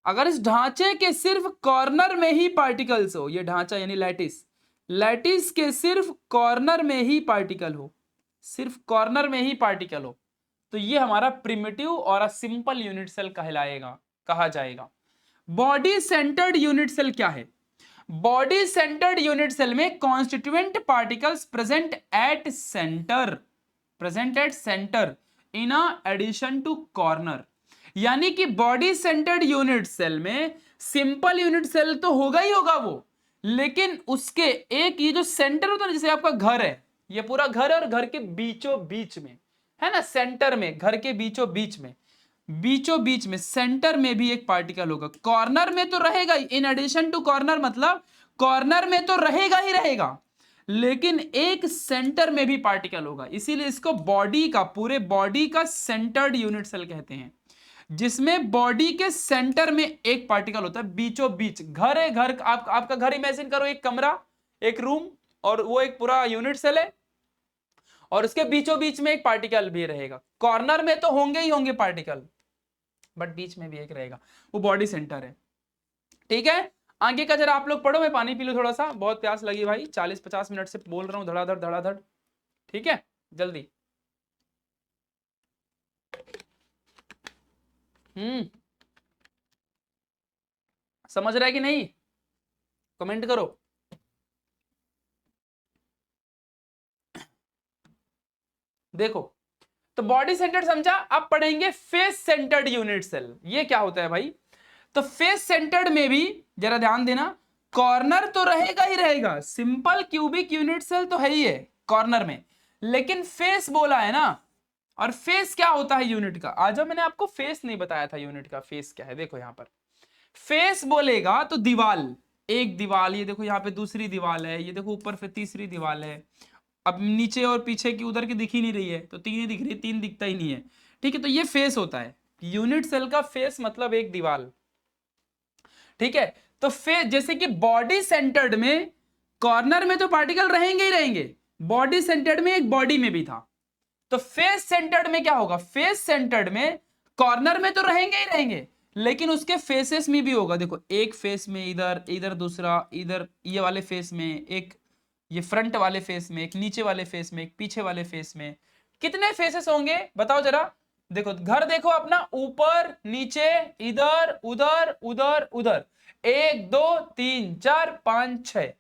अगर इस ढांचे के सिर्फ कॉर्नर में ही पार्टिकल्स हो, ये ढांचा यानी लैटिस, लैटिस के सिर्फ कॉर्नर में ही पार्टिकल हो, सिर्फ कॉर्नर में ही पार्टिकल हो, तो ये हमारा प्रिमिटिव और अ सिंपल यूनिट सेल कहलाएगा, कहा जाएगा। बॉडी सेंटर्ड यूनिट सेल क्या है? बॉडी सेंटर्ड यूनिट सेल में constituent particles present at centre, present at centre in addition to corner. यानी कि बॉडी सेंटर्ड यूनिट सेल में सिंपल यूनिट सेल तो होगा ही होगा वो, लेकिन उसके एक ये जो सेंटर होता है, जैसे आपका घर है, ये पूरा घर है और घर के बीचों बीच में है ना, सेंटर में, घर के बीचों बीच में, बीचों बीच में सेंटर में भी एक पार्टिकल होगा। कॉर्नर में तो रहेगा ही, इन एडिशन टू कॉर्नर, मतलब कॉर्नर में तो रहेगा ही रहेगा, लेकिन एक सेंटर में भी पार्टिकल होगा। इसीलिए इसको बॉडी का, पूरे बॉडी का सेंटर्ड यूनिट सेल कहते हैं, जिसमें बॉडी के सेंटर में एक पार्टिकल होता है, बीचों बीच। घर है, घर आपका घर इमेजिन करो, एक कमरा, एक रूम, और वो एक पूरा यूनिट सेल है, और उसके बीचों बीच में एक पार्टिकल भी रहेगा। कॉर्नर में तो होंगे ही होंगे पार्टिकल, बट बीच में भी एक रहेगा, वो बॉडी सेंटर है, ठीक है। आगे का जरा आप लोग पढ़ो, मैं पानी पी लूं थोड़ा सा, बहुत प्यास लगी भाई, 40-50 मिनट से बोल रहा हूं धड़ाधड़ धड़ाधड़, ठीक है, जल्दी। समझ रहा है कि नहीं? कमेंट करो। देखो, तो बॉडी सेंटर्ड समझा, अब पढ़ेंगे फेस सेंटर्ड यूनिट सेल। ये क्या होता है भाई? तो फेस सेंटर्ड में भी जरा ध्यान देना, कॉर्नर तो रहेगा ही रहेगा, सिंपल क्यूबिक यूनिट सेल तो है ही है कॉर्नर में, लेकिन फेस बोला है ना, और फेस क्या होता है यूनिट का? आज मैंने आपको फेस नहीं बताया था, यूनिट का फेस क्या है। देखो यहां पर फेस बोलेगा तो दीवाल, एक दीवाल, ये देखो यहाँ पे दूसरी दीवाल है, ये देखो ऊपर पे तीसरी दीवाल है, अब नीचे और पीछे की उधर की दिख ही नहीं रही है, तो 3 ही दिख रही है, 3 दिखता ही नहीं है, ठीक है। तो ये फेस होता है, यूनिट सेल का फेस मतलब एक दीवाल, ठीक है। तो फेस, जैसे कि बॉडी सेंटर्ड में कॉर्नर में तो पार्टिकल रहेंगे ही रहेंगे, बॉडी सेंटर्ड में एक बॉडी में भी था, तो फेस सेंटर्ड में क्या होगा? फेस सेंटर्ड में कॉर्नर में तो रहेंगे ही रहेंगे, लेकिन उसके फेसेस में भी होगा। देखो एक फेस में इधर, इधर दूसरा, इधर ये वाले फेस में एक, ये फ्रंट वाले फेस में एक, नीचे वाले फेस में एक, पीछे वाले फेस में। कितने फेसेस होंगे बताओ जरा। देखो घर देखो अपना, ऊपर नीचे, इधर उधर उधर उधर, 1 2 3 4 5 6।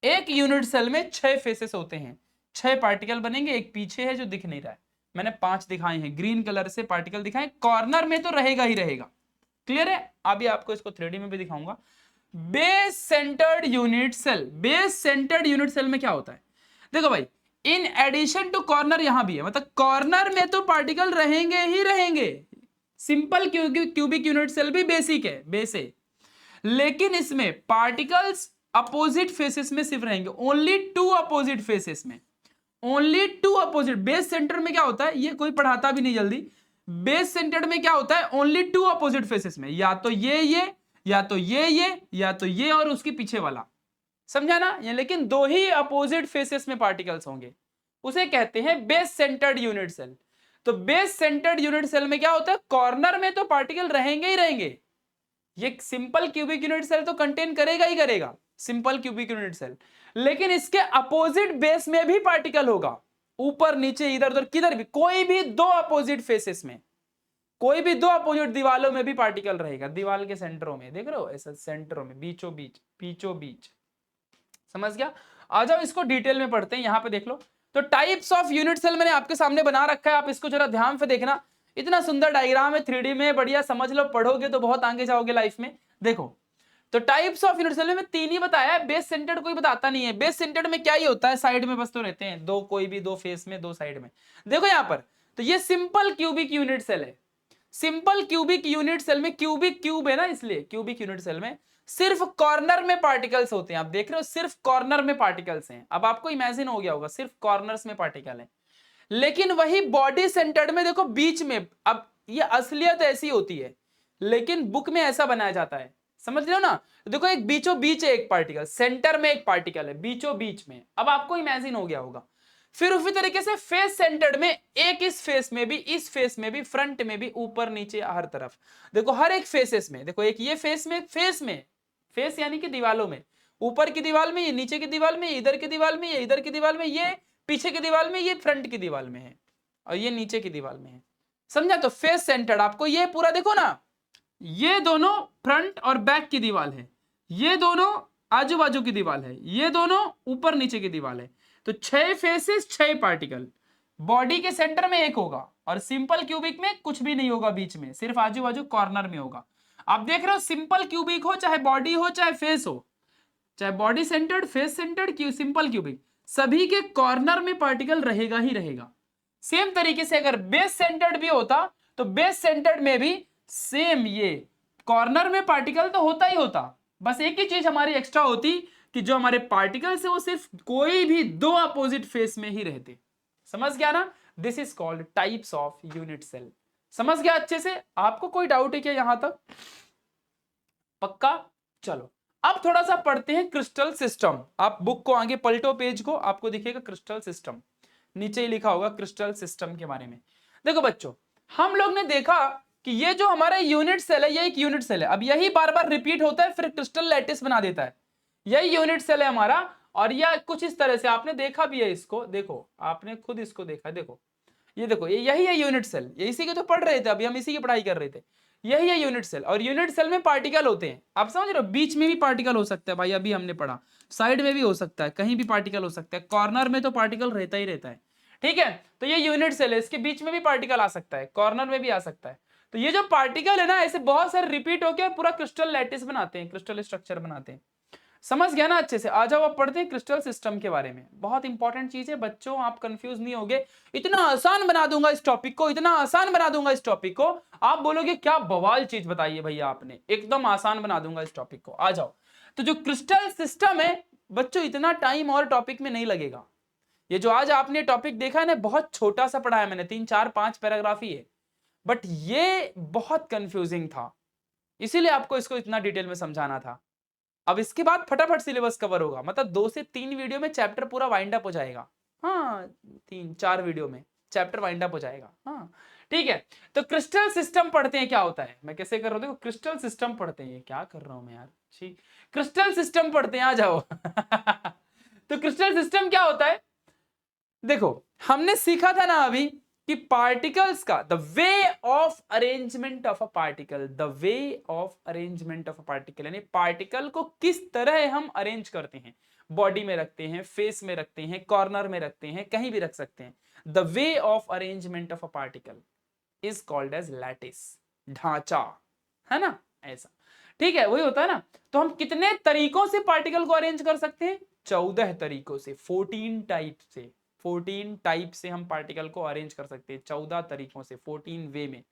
एक यूनिट सेल में 6 फेसेस होते हैं, 6 पार्टिकल बनेंगे। एक पीछे है जो दिख नहीं रहा है, मैंने 5 दिखाए हैं, ग्रीन कलर से पार्टिकल दिखाए। कॉर्नर में तो रहेगा ही रहेगा। क्लियर है? अभी आपको इसको 3D में भी दिखाऊंगा। Base centred unit cell, base centred unit cell में क्या होता है? देखो भाई, इन एडिशन टू कॉर्नर यहां भी है, मतलब कॉर्नर में तो पार्टिकल रहेंगे ही रहेंगे। सिंपल क्यूबिक यूनिट सेल भी बेसिक है, बेस है, लेकिन इसमें पार्टिकल्स अपोजिट फेसेस में सिर्फ रहेंगे, ओनली 2 अपोजिट फेसेस में, ओनली 2 अपोजिट। बेस सेंटर में क्या होता है, ये कोई पढ़ाता भी नहीं जल्दी। बेस सेंटर में क्या होता है, ओनली 2 अपोजिट फेसेस में, या तो ये या तो ये या तो ये और उसके पीछे वाला, समझा ना? ये लेकिन 2 ही अपोजिट फेसेस में पार्टिकल्स होंगे, उसे कहते हैं बेस सेंटर्ड यूनिट सेल। तो बेस सेंटर्ड यूनिट सेल में क्या होता है, कॉर्नर में तो पार्टिकल रहेंगे ही रहेंगे। ये सिंपल क्यूबिक यूनिट सेल तो कंटेन करेगा ही करेगा, सिंपल क्यूबिक यूनिट सेल, लेकिन इसके अपोजिट बेस में भी पार्टिकल होगा, ऊपर नीचे इधर उधर किधर भी, कोई भी 2 अपोजिट फेसेस में, कोई भी 2 अपोजिट दीवालों में भी पार्टिकल रहेगा। दीवाल के सेंटरों में देख रहे हो, ऐसा सेंटरों में, बीचों बीच। समझ गया? आ जाओ इसको डिटेल में पढ़ते हैं। यहां पे देख लो, तो टाइप्स ऑफ यूनिट सेल मैंने आपके सामने बना रखा है, आप इसको जरा ध्यान से देखना। इतना सुंदर डायग्राम है 3D में, बढ़िया समझ लो, पढ़ोगे तो बहुत आगे जाओगे लाइफ में। देखो तो टाइप्स ऑफ यूनिट सेल में 3 ही बताया है, बेस सेंटर्ड कोई बताता नहीं है। बेस सेंटर्ड में क्या ही होता है, साइड में बस तो रहते हैं 2, कोई भी 2 फेस में, 2 साइड में। देखो यहां पर, तो ये सिंपल क्यूबिक यूनिट सेल है। सिंपल क्यूबिक यूनिट सेल में, क्यूबिक क्यूब है ना, इसलिए क्यूबिक यूनिट सेल में सिर्फ कॉर्नर में पार्टिकल्स होते हैं। आप देख रहे हो सिर्फ कॉर्नर में पार्टिकल्स हैं। अब आपको इमेजिन हो गया होगा सिर्फ कॉर्नर्स में पार्टिकल है, लेकिन वही बॉडी सेंटर्ड में देखो बीच में। अब ये असलियत ऐसी होती है, लेकिन बुक में ऐसा बनाया जाता है, समझ रहे हो ना? देखो एक बीचों बीच है एक पार्टिकल, सेंटर में एक पार्टिकल है बीचों बीच में। अब आपको इमेजिन हो गया होगा। फिर उसी तरीके से फेस सेंटर्ड में, एक इस फेस में भी, इस फेस में भी, फ्रंट में भी, ऊपर नीचे हर तरफ। देखो हर एक फेसेस में, देखो एक ये फेस में, फेस यानी कि दीवालों में, ऊपर की दीवार में, ये नीचे की दीवार में, इधर की दीवार में, ये इधर की दीवार में, ये पीछे की दीवार में, ये फ्रंट की दीवार में है, और ये नीचे की दीवार में है। समझा? तो फेस सेंटर्ड आपको ये पूरा देखो ना, ये दोनों फ्रंट और बैक की दीवार है, ये दोनों आजू बाजू की दीवार है, ये दोनों ऊपर नीचे की दीवार है। तो 6 फेसेस 6 पार्टिकल, बॉडी के सेंटर में एक होगा, और सिंपल क्यूबिक में कुछ भी नहीं होगा बीच में, सिर्फ आजू बाजू कॉर्नर में होगा। आप देख रहे हो सिंपल क्यूबिक हो, चाहे बॉडी हो, चाहे फेस हो, चाहे body centred, face centred, simple cubic, सभी के कॉर्नर में पार्टिकल रहेगा ही रहेगा। सेम तरीके से अगर बेस सेंटर्ड भी होता, तो बेस सेंटर्ड में भी सेम ये कॉर्नर में पार्टिकल तो होता ही होता, बस एक ही चीज हमारी एक्स्ट्रा होती कि जो हमारे पार्टिकल्स है वो सिर्फ कोई भी 2 अपोजिट फेस में ही रहते। समझ गया ना? This is called types of unit cell. समझ गया अच्छे से? आपको कोई डाउट है क्या यहां तक? पक्का? चलो अब थोड़ा सा पढ़ते हैं क्रिस्टल सिस्टम। आप बुक को आगे पलटो, पेज को, आपको दिखेगा क्रिस्टल सिस्टम, नीचे ही लिखा होगा क्रिस्टल सिस्टम के बारे में। देखो बच्चों, हम लोग ने देखा कि ये जो हमारा यूनिट सेल है, ये एक यूनिट सेल है। अब यही बार बार रिपीट होता है, फिर क्रिस्टल लैटिस बना देता है। यही यूनिट सेल है हमारा, और यह कुछ इस तरह से आपने देखा भी है इसको, देखो आपने खुद इसको देखा, देखो ये देखो, ये यही है यूनिट सेल, ये इसी के तो पढ़ रहे थे, अभी हम इसी की पढ़ाई कर रहे थे। यही है यूनिट सेल, और यूनिट सेल में पार्टिकल होते हैं। आप समझ रहे हो? बीच में भी पार्टिकल हो सकता है भाई, अभी हमने पढ़ा, साइड में भी हो सकता है, कहीं भी पार्टिकल हो सकता है, कॉर्नर में तो पार्टिकल रहता ही रहता है। ठीक है? तो ये यूनिट सेल है, इसके बीच में भी पार्टिकल आ सकता है, कॉर्नर में भी आ सकता है। तो ये जो पार्टिकल है ना, ऐसे बहुत सारे रिपीट होकर पूरा क्रिस्टल लैटिस बनाते हैं, क्रिस्टल स्ट्रक्चर बनाते हैं। समझ गया ना अच्छे से? आ जाओ अब पढ़ते हैं क्रिस्टल सिस्टम के बारे में। बहुत इंपॉर्टेंट चीज है बच्चों, आप कंफ्यूज नहीं होगे। इतना आसान बना दूंगा इस टॉपिक को, इतना आसान बना दूंगा इस टॉपिक को, आप बोलोगे क्या बवाल चीज बताइए भैया आपने, एकदम आसान बना दूंगा इस टॉपिक को। आ जाओ, तो जो क्रिस्टल सिस्टम है बच्चों, इतना टाइम और टॉपिक में नहीं लगेगा। ये जो आज आपने टॉपिक देखा है ना, बहुत छोटा सा पढ़ा है मैंने, 3 4 5 पैराग्राफ ही है, बट ये बहुत कंफ्यूजिंग था, इसीलिए आपको इसको इतना डिटेल में समझाना था। अब इसके बाद फटाफट सिलेबस कवर होगा, मतलब 2 से 3 वीडियो में चैप्टर पूरा वाइंड अप हो जाएगा। हाँ, 3 4 वीडियो में चैप्टर वाइंड अप हो जाएगा। हाँ ठीक है, तो क्रिस्टल सिस्टम पढ़ते हैं क्या होता है, मैं कैसे कर रहा हूं, देखो क्रिस्टल सिस्टम पढ़ते हैं, क्या कर रहा हूं मैं यार, ठीक, क्रिस्टल सिस्टम पढ़ते हैं, आ जाओ। तो क्रिस्टल सिस्टम क्या होता है, देखो हमने सीखा था ना अभी कि पार्टिकल्स का the way of arrangement of a particle, the way of arrangement of a particle, यानी पार्टिकल को किस तरह हम अरेंज करते हैं, बॉडी में रखते हैं, फेस में रखते हैं, कॉर्नर में रखते हैं, कहीं भी रख सकते हैं। The way of arrangement of a particle is called as lattice, ढांचा, है ना, ऐसा, ठीक है, वही होता है ना। तो हम कितने तरीकों से पार्टिकल को अरेंज कर सकते हैं, 14 तरीकों से, 14 टाइप से, 14 टाइप से हम पार्टिकल को अरेंज कर सकते हैं, 14 तरीकों से, 14 वे में,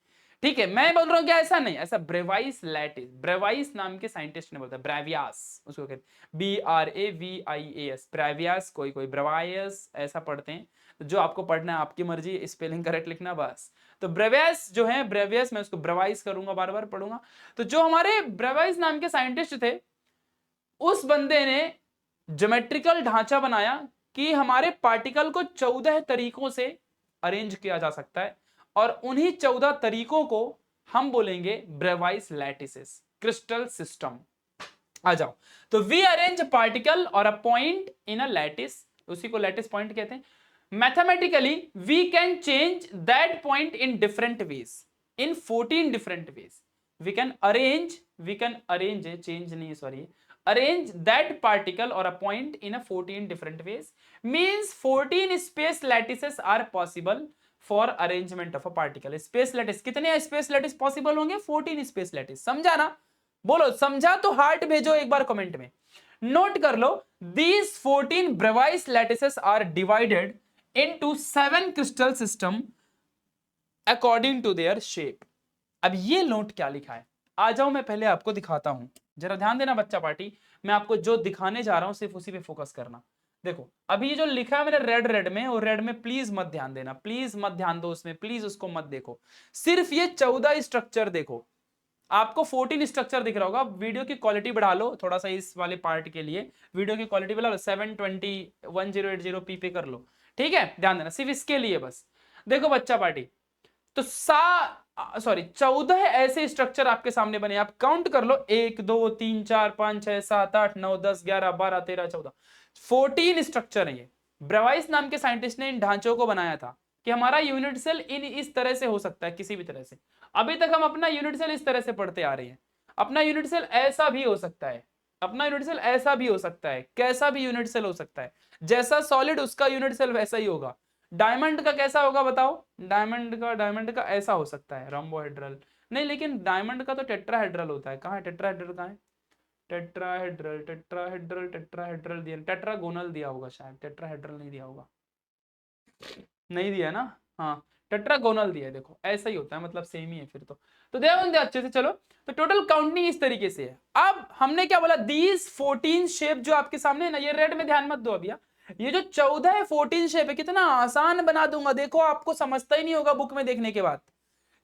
ठीक है। मैं बोल रहा हूं क्या, ऐसा नहीं, ऐसा ब्रेवाइस लैटिस, ब्रेवाइस नाम के साइंटिस्ट ने बोलता है, ब्रेवियास उसको कहते हैं, BRAVIAS, ब्रेवियास, कोई कोई ब्रेवायस ऐसा पढ़ते हैं, जो आपको पढ़ना है आपकी मर्जी, स्पेलिंग करेक्ट लिखना बस। तो ब्रेवियस जो है, ब्रेवियस, मैं उसको ब्रेवाइस करूंगा, बार बार पढ़ूंगा। तो जो हमारे ब्रेवाइस नाम के साइंटिस्ट थे, उस बंदे ने ज्योमेट्रिकल ढांचा बनाया कि हमारे पार्टिकल को 14 तरीकों से अरेंज किया जा सकता है, और उन्हीं 14 तरीकों को हम बोलेंगे ब्रेवाइस लैटिसेस, क्रिस्टल सिस्टम। आ जाओ, तो वी अरेंज पार्टिकल और a point in a lattice, उसी को लैटिस पॉइंट कहते हैं। Mathematically we can change that point in different ways, in 14 different ways we can arrange, change नहीं, sorry, arrange that particle or a point in a 14 different ways, means 14 space lattices are possible for arrangement of a particle। space lattice कितने space lattice possible होंगे, 14 space lattice, समझा ना, बोलो समझा तो heart भेजो एक बार कमेंट में, नोट कर लो। these 14 Bravais lattices are divided into 7 crystal system according to their shape। अब ये नोट क्या लिखा है, आ जाओ मैं पहले आपको दिखाता हूं, जरा ध्यान देना बच्चा पार्टी, मैं आपको जो दिखाने जा रहा हूं सिर्फ उसी पे फोकस करना। देखो अभी ये जो लिखा है मैंने रेड रेड में, और रेड में प्लीज मत ध्यान देना, प्लीज मत ध्यान दो उसमें, प्लीज उसको मत देखो, सिर्फ ये 14 स्ट्रक्चर देखो। आपको 14 स्ट्रक्चर दिख रहा होगा, वीडियो की क्वालिटी बढ़ा लो थोड़ा सा, इस वाले पार्ट के लिए वीडियो की क्वालिटी बढ़ा लो, 720 1080p पे कर लो, ठीक है, ध्यान देना सिर्फ इसके लिए बस। देखो बच्चा पार्टी, तो 14 ऐसे स्ट्रक्चर आपके सामने बने, आप काउंट कर लो, 1 2 3 4 5 6 7 8 9 10 11 12 13 14, 14 स्ट्रक्चर है ये। ब्रेवाइस नाम के साइंटिस्ट ने इन ढांचों को बनाया था कि हमारा यूनिट सेल इस तरह से हो सकता है, किसी भी तरह से। अभी तक हम अपना यूनिट सेल इस तरह से पढ़ते आ रहे हैं, अपना यूनिट सेल ऐसा भी हो सकता है, अपना यूनिट सेल ऐसा भी हो सकता है, कैसा भी यूनिट सेल हो सकता है, जैसा सॉलिड उसका यूनिट सेल वैसा ही होगा। डायमंड का कैसा होगा बताओ, डायमंड का ऐसा हो सकता है, रोम्बोहेड्रल नहीं, लेकिन डायमंड का तो टेट्राहेड्रल होता है, कहाँ है टेट्राहेड्रल, कहाँ है टेट्राहेड्रल, टेट्राहेड्रल दिया, टेट्रागोनल दिया होगा शायद, टेट्राहेड्रल नहीं दिया होगा, नहीं दिया ना, हाँ टेट्रागोनल दिया है, देखो ऐसा ही होता है, मतलब सेम ही है फिर तो ध्यान अच्छे से चलो। तो टोटल काउंटिंग इस तरीके से है। अब हमने क्या बोला, दीज 14 शेप जो आपके सामने है ना, ये रेड में ध्यान मत दो अभी, ये जो 14 है 14 शेप है, कितना आसान बना दूंगा, देखो आपको समझता ही नहीं होगा बुक में देखने के बाद।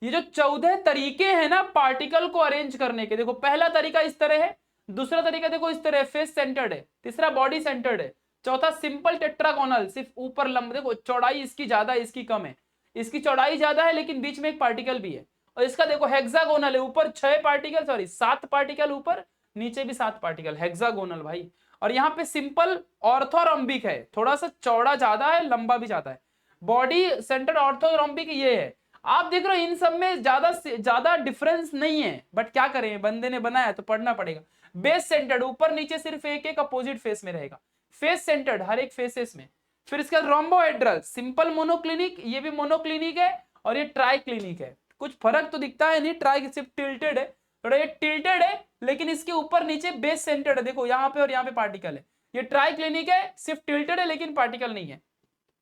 ये जो 14 तरीके हैं ना पार्टिकल को अरेंज करने के, देखो पहला तरीका इस तरह है, दूसरा तरीका देखो इस तरह, फेस सेंटर्ड है, तीसरा बॉडी सेंटर्ड है, चौथा सिंपल टेट्रागोनल, सिर्फ ऊपर लंब, देखो चौड़ाई इसकी ज्यादा है इसकी कम है, इसकी चौड़ाई ज्यादा है लेकिन बीच में एक पार्टिकल भी है, और इसका देखो हेक्सागोनल है, ऊपर 6 पार्टिकल, सॉरी 7 पार्टिकल ऊपर, नीचे भी 7 पार्टिकल, हेक्सागोनल भाई। और यहाँ पे सिंपल ऑर्थोरोम्बिक है, थोड़ा सा चौड़ा ज्यादा है, लंबा भी ज्यादा है, बॉडी सेंटर ऑर्थोरोम्बिक ये है। आप देख रहे हो इन सब में ज्यादा डिफरेंस नहीं है, बट क्या करें बंदे ने बनाया तो पढ़ना पड़ेगा। बेस सेंटर्ड, ऊपर नीचे सिर्फ एक एक अपोजिट फेस में रहेगा, फेस सेंटर्ड हर एक फेसेस में। फिर इसका रोम्बोहेड्रल, सिंपल मोनोक्लिनिक, ये भी मोनोक्लिनिक है और ये ट्राइक्लिनिक है, कुछ फर्क तो दिखता है नहीं, ट्राई सिर्फ टिल्टेड है, थोड़ा ये टिल्टेड है लेकिन इसके ऊपर नीचे बेस सेंटर्ड है, देखो यहाँ पे और यहाँ पे पार्टिकल है। ये ट्राइक्लिनिक है, सिर्फ टिल्टेड है लेकिन पार्टिकल नहीं है।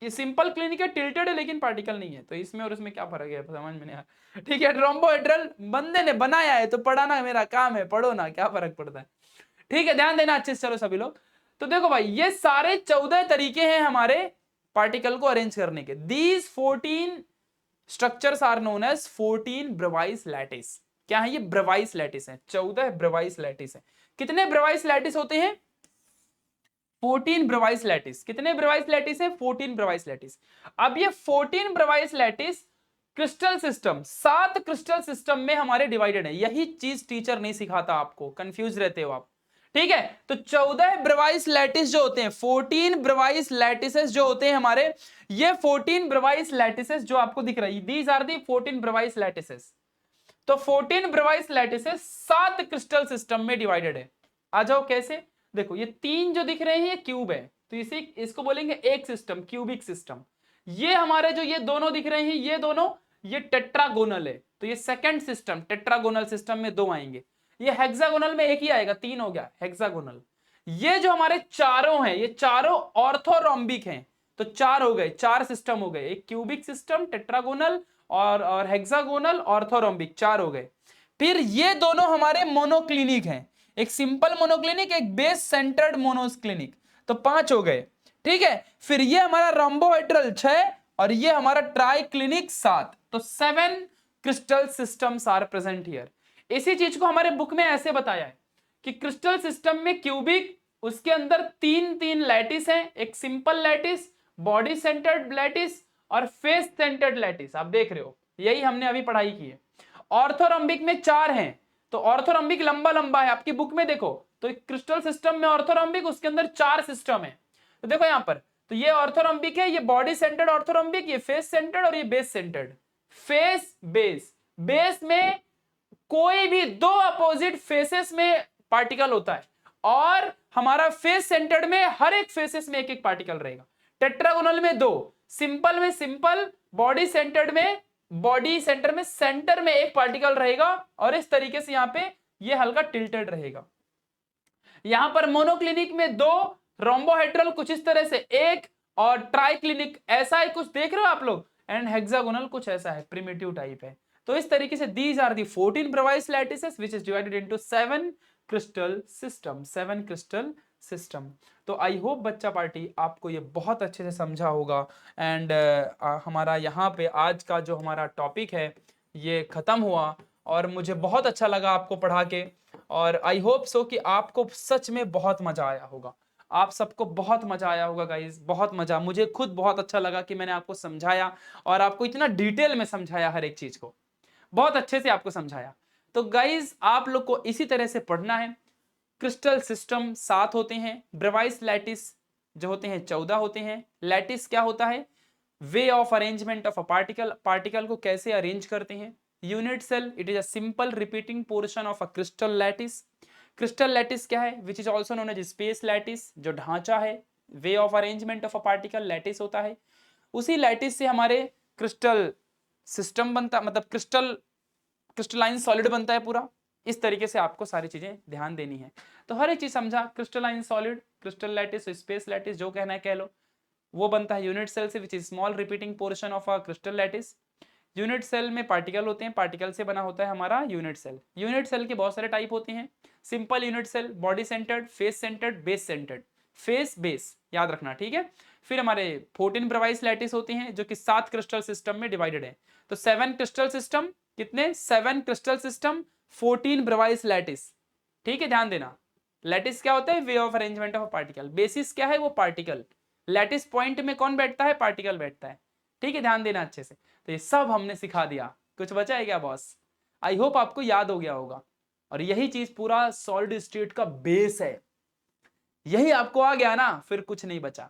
ये सिंपल क्लिनिक है, टिल्टेड है लेकिन पार्टिकल नहीं है, तो इसमें और उसमें क्या फर्क है समझ में नहीं आया, ठीक है। रोम्बोहेड्रल बंदे ने बनाया है तो पढ़ाना मेरा काम है, पढ़ो ना, क्या फर्क पड़ता है, ठीक है, ध्यान देना अच्छे से। चलो सभी लोग, तो देखो भाई ये सारे 14 तरीके हैं हमारे पार्टिकल को अरेंज करने के। These 14 structures are known as 14 Bravais lattice. क्या है ये, ब्रेवाइस लैटिस है, 14 ब्रेवाइस लैटिस है। कितने ब्रेवाइस लैटिस होते हैं, 14 ब्रेवाइस लैटिस। कितने ब्रेवाइस लैटिस है, 14 ब्रेवाइस लैटिस। अब ये 14 Bravais lattice crystal system 7 crystal system में हमारे डिवाइडेड है। यही चीज टीचर नहीं सिखाता आपको, कंफ्यूज रहते हो आप। ठीक है, तो 14 ब्रवाइस लैटिस जो होते हैं, 14 ब्रवाइस लैटिसेस जो होते हैं हमारे, ये 14 ब्रवाइस लैटिसेस जो आपको दिख रही है, these are the 14 Bravais lattices. तो 14 ब्रवाइस लैटिसेस 7 क्रिस्टल सिस्टम में डिवाइडेड है। आ जाओ कैसे, देखो ये 3 जो दिख रहे हैं ये क्यूब है, तो इसी इसको बोलेंगे एक सिस्टम, क्यूबिक सिस्टम। ये हमारे जो ये दोनों दिख रहे हैं, ये दोनों ये टेट्रागोनल है, तो ये सेकंड सिस्टम, टेट्रागोनल सिस्टम में 2 आएंगे। ये हेक्सागोनल में एक ही आएगा, 3 हो गया हेक्सागोनल। ये जो हमारे चारों हैं, ये चारों ऑर्थोरोम्बिक हैं, तो 4 हो गए, 4 सिस्टम हो गए, एक क्यूबिक सिस्टम, टेट्रागोनल और हेक्सागोनल, ऑर्थोरोम्बिक, 4 हो गए। फिर ये दोनों हमारे मोनोक्लिनिक हैं, एक सिंपल मोनोक्लिनिक, एक बेस सेंटर्ड मोनोक्लिनिक, तो 5 हो गए। ठीक है, फिर ये हमारा रोम्बोहेड्रल 6 और ये हमारा ट्राइक्लिनिक 7, तो 7 crystal systems are present here. इसी चीज को हमारे बुक में ऐसे बताया है कि क्रिस्टल सिस्टम में क्यूबिक, उसके अंदर 3 लैटिस हैं, एक simple lattice, body centred lattice और फेस सेंटर्ड लैटिस। आप देख रहे हो, यही हमने अभी पढ़ाई की है। ऑर्थोरोम्बिक में 4 हैं, तो ऑर्थोरोम्बिक लंबा लंबा है, आपकी बुक में देखो, तो क्रिस्टल सिस्टम में ऑर्थोरोम्बिक, उसके अंदर 4 सिस्टम है। तो देखो यहां पर, तो ये ऑर्थोरोम्बिक है, ये बॉडी सेंटर्ड ऑर्थोरोम्बिक, ये फेस सेंटर्ड और ये base centred. Face base, base में कोई भी 2 अपोजिट फेसेस में पार्टिकल होता है, और हमारा फेस सेंटर्ड में हर एक फेसेस में एक एक पार्टिकल रहेगा। टेट्रागोनल में 2, सिंपल में सिंपल, बॉडी सेंटर्ड में बॉडी सेंटर में सेंटर में एक पार्टिकल रहेगा, और इस तरीके से यहां पे ये हल्का टिल्टेड रहेगा। यहां पर मोनोक्लिनिक में 2, रोम्बोहेड्रल कुछ इस तरह से 1, और ट्राइक्लिनिक ऐसा ही कुछ देख रहे हो आप लोग, एंड हेक्सागोनल कुछ ऐसा है, प्रिमिटिव टाइप है। तो इस तरीके से these are the 14 Bravais lattices which is divided into 7 crystal system, 7 crystal system. तो आई होप बच्चा पार्टी आपको ये बहुत अच्छे से समझा होगा। एंड हमारा यहाँ पे आज का जो हमारा टॉपिक है ये खत्म हुआ, और मुझे बहुत अच्छा लगा आपको पढ़ा के, और आई होप सो कि आपको सच में बहुत मजा आया होगा, आप सबको बहुत मजा आया होगा गाइस, बहुत मजा। मुझे खुद बहुत अच्छा लगा कि मैंने आपको समझाया, और आपको इतना डिटेल में समझाया, हर एक चीज को बहुत अच्छे से आपको समझाया। तो गाइस आप लोग को इसी तरह से पढ़ना है। क्रिस्टल सिस्टम 7 होते हैं, ब्रवाइस लैटिस जो होते हैं 14 होते हैं। लैटिस क्या होता है, way of arrangement of a particle, particle को कैसे अरेंज करते हैं। Unit cell, it is a simple repeating portion of a crystal lattice. Crystal lattice क्या है, which is also known as space lattice, जो ढांचा है, way of arrangement of a particle lattice होता है। उसी लैटिस से हमारे क्रिस्टल सिस्टम बनता, मतलब क्रिस्टलाइन सॉलिड बनता है पूरा। इस तरीके से आपको सारी चीजें ध्यान देनी है। तो हर एक चीज समझा, crystalline solid, crystal lattice, space lattice, जो कहना है कह लो। वो बनता है यूनिट सेल से, which is small repeating portion of a crystal lattice. Unit cell में पार्टिकल होते हैं, पार्टिकल से बना होता है हमारा यूनिट सेल। यूनिट सेल के बहुत सारे टाइप होते हैं, simple unit cell, body centred, face centred, base centred, face base याद रखना, ठीक है। फिर हमारे 14 ब्रवाइस लैटिस होते हैं जो कि 7 क्रिस्टल सिस्टम में डिवाइडेड है। तो 7 क्रिस्टल सिस्टम, कितने, 7 क्रिस्टल सिस्टम, 14 ब्रवाइस लैटिस, ठीक है, ध्यान देना। लैटिस क्या होता है, way of arrangement of particle. Basis क्या है, वो पार्टिकल। लैटिस पॉइंट में कौन बैठता है, पार्टिकल बैठता है, ठीक है, ध्यान देना अच्छे से। तो ये सब हमने सिखा दिया, कुछ बचा है क्या बॉस? आई होप आपको याद हो गया होगा, और यही चीज पूरा सॉलिड स्टेट का बेस है। यही आपको आ गया ना, फिर कुछ नहीं बचा,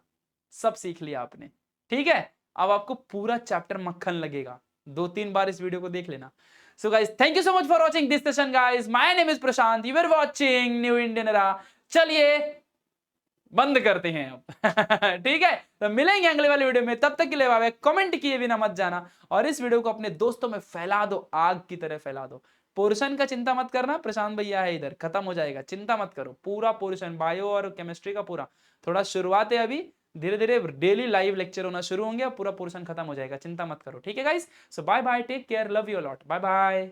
सब सीख लिया आपने, ठीक है। अब आपको पूरा चैप्टर मक्खन लगेगा, 2-3 बार इस वीडियो को देख लेना। So guys, thank you so much for watching this session guys. My name is Prashant, you are watching new Indian era. चलिए बंद करते हैं अब ठीक है, तो मिलेंगे अगले वाले वीडियो में, तब तक के लिए बाय। कमेंट किए बिना मत जाना, और इस वीडियो को अपने दोस्तों में फैला दो, आग की तरह फैला दो। पोर्शन का चिंता मत करना, प्रशांत भैया है इधर, खत्म हो जाएगा, चिंता मत करो। पूरा पोर्शन बायो और केमिस्ट्री का पूरा, थोड़ा शुरुआत है अभी, धीरे धीरे डेली लाइव लेक्चर होना शुरू होंगे, पूरा पोर्शन खत्म हो जाएगा, चिंता मत करो, ठीक है guys. So bye bye, take care, love you lot, bye bye.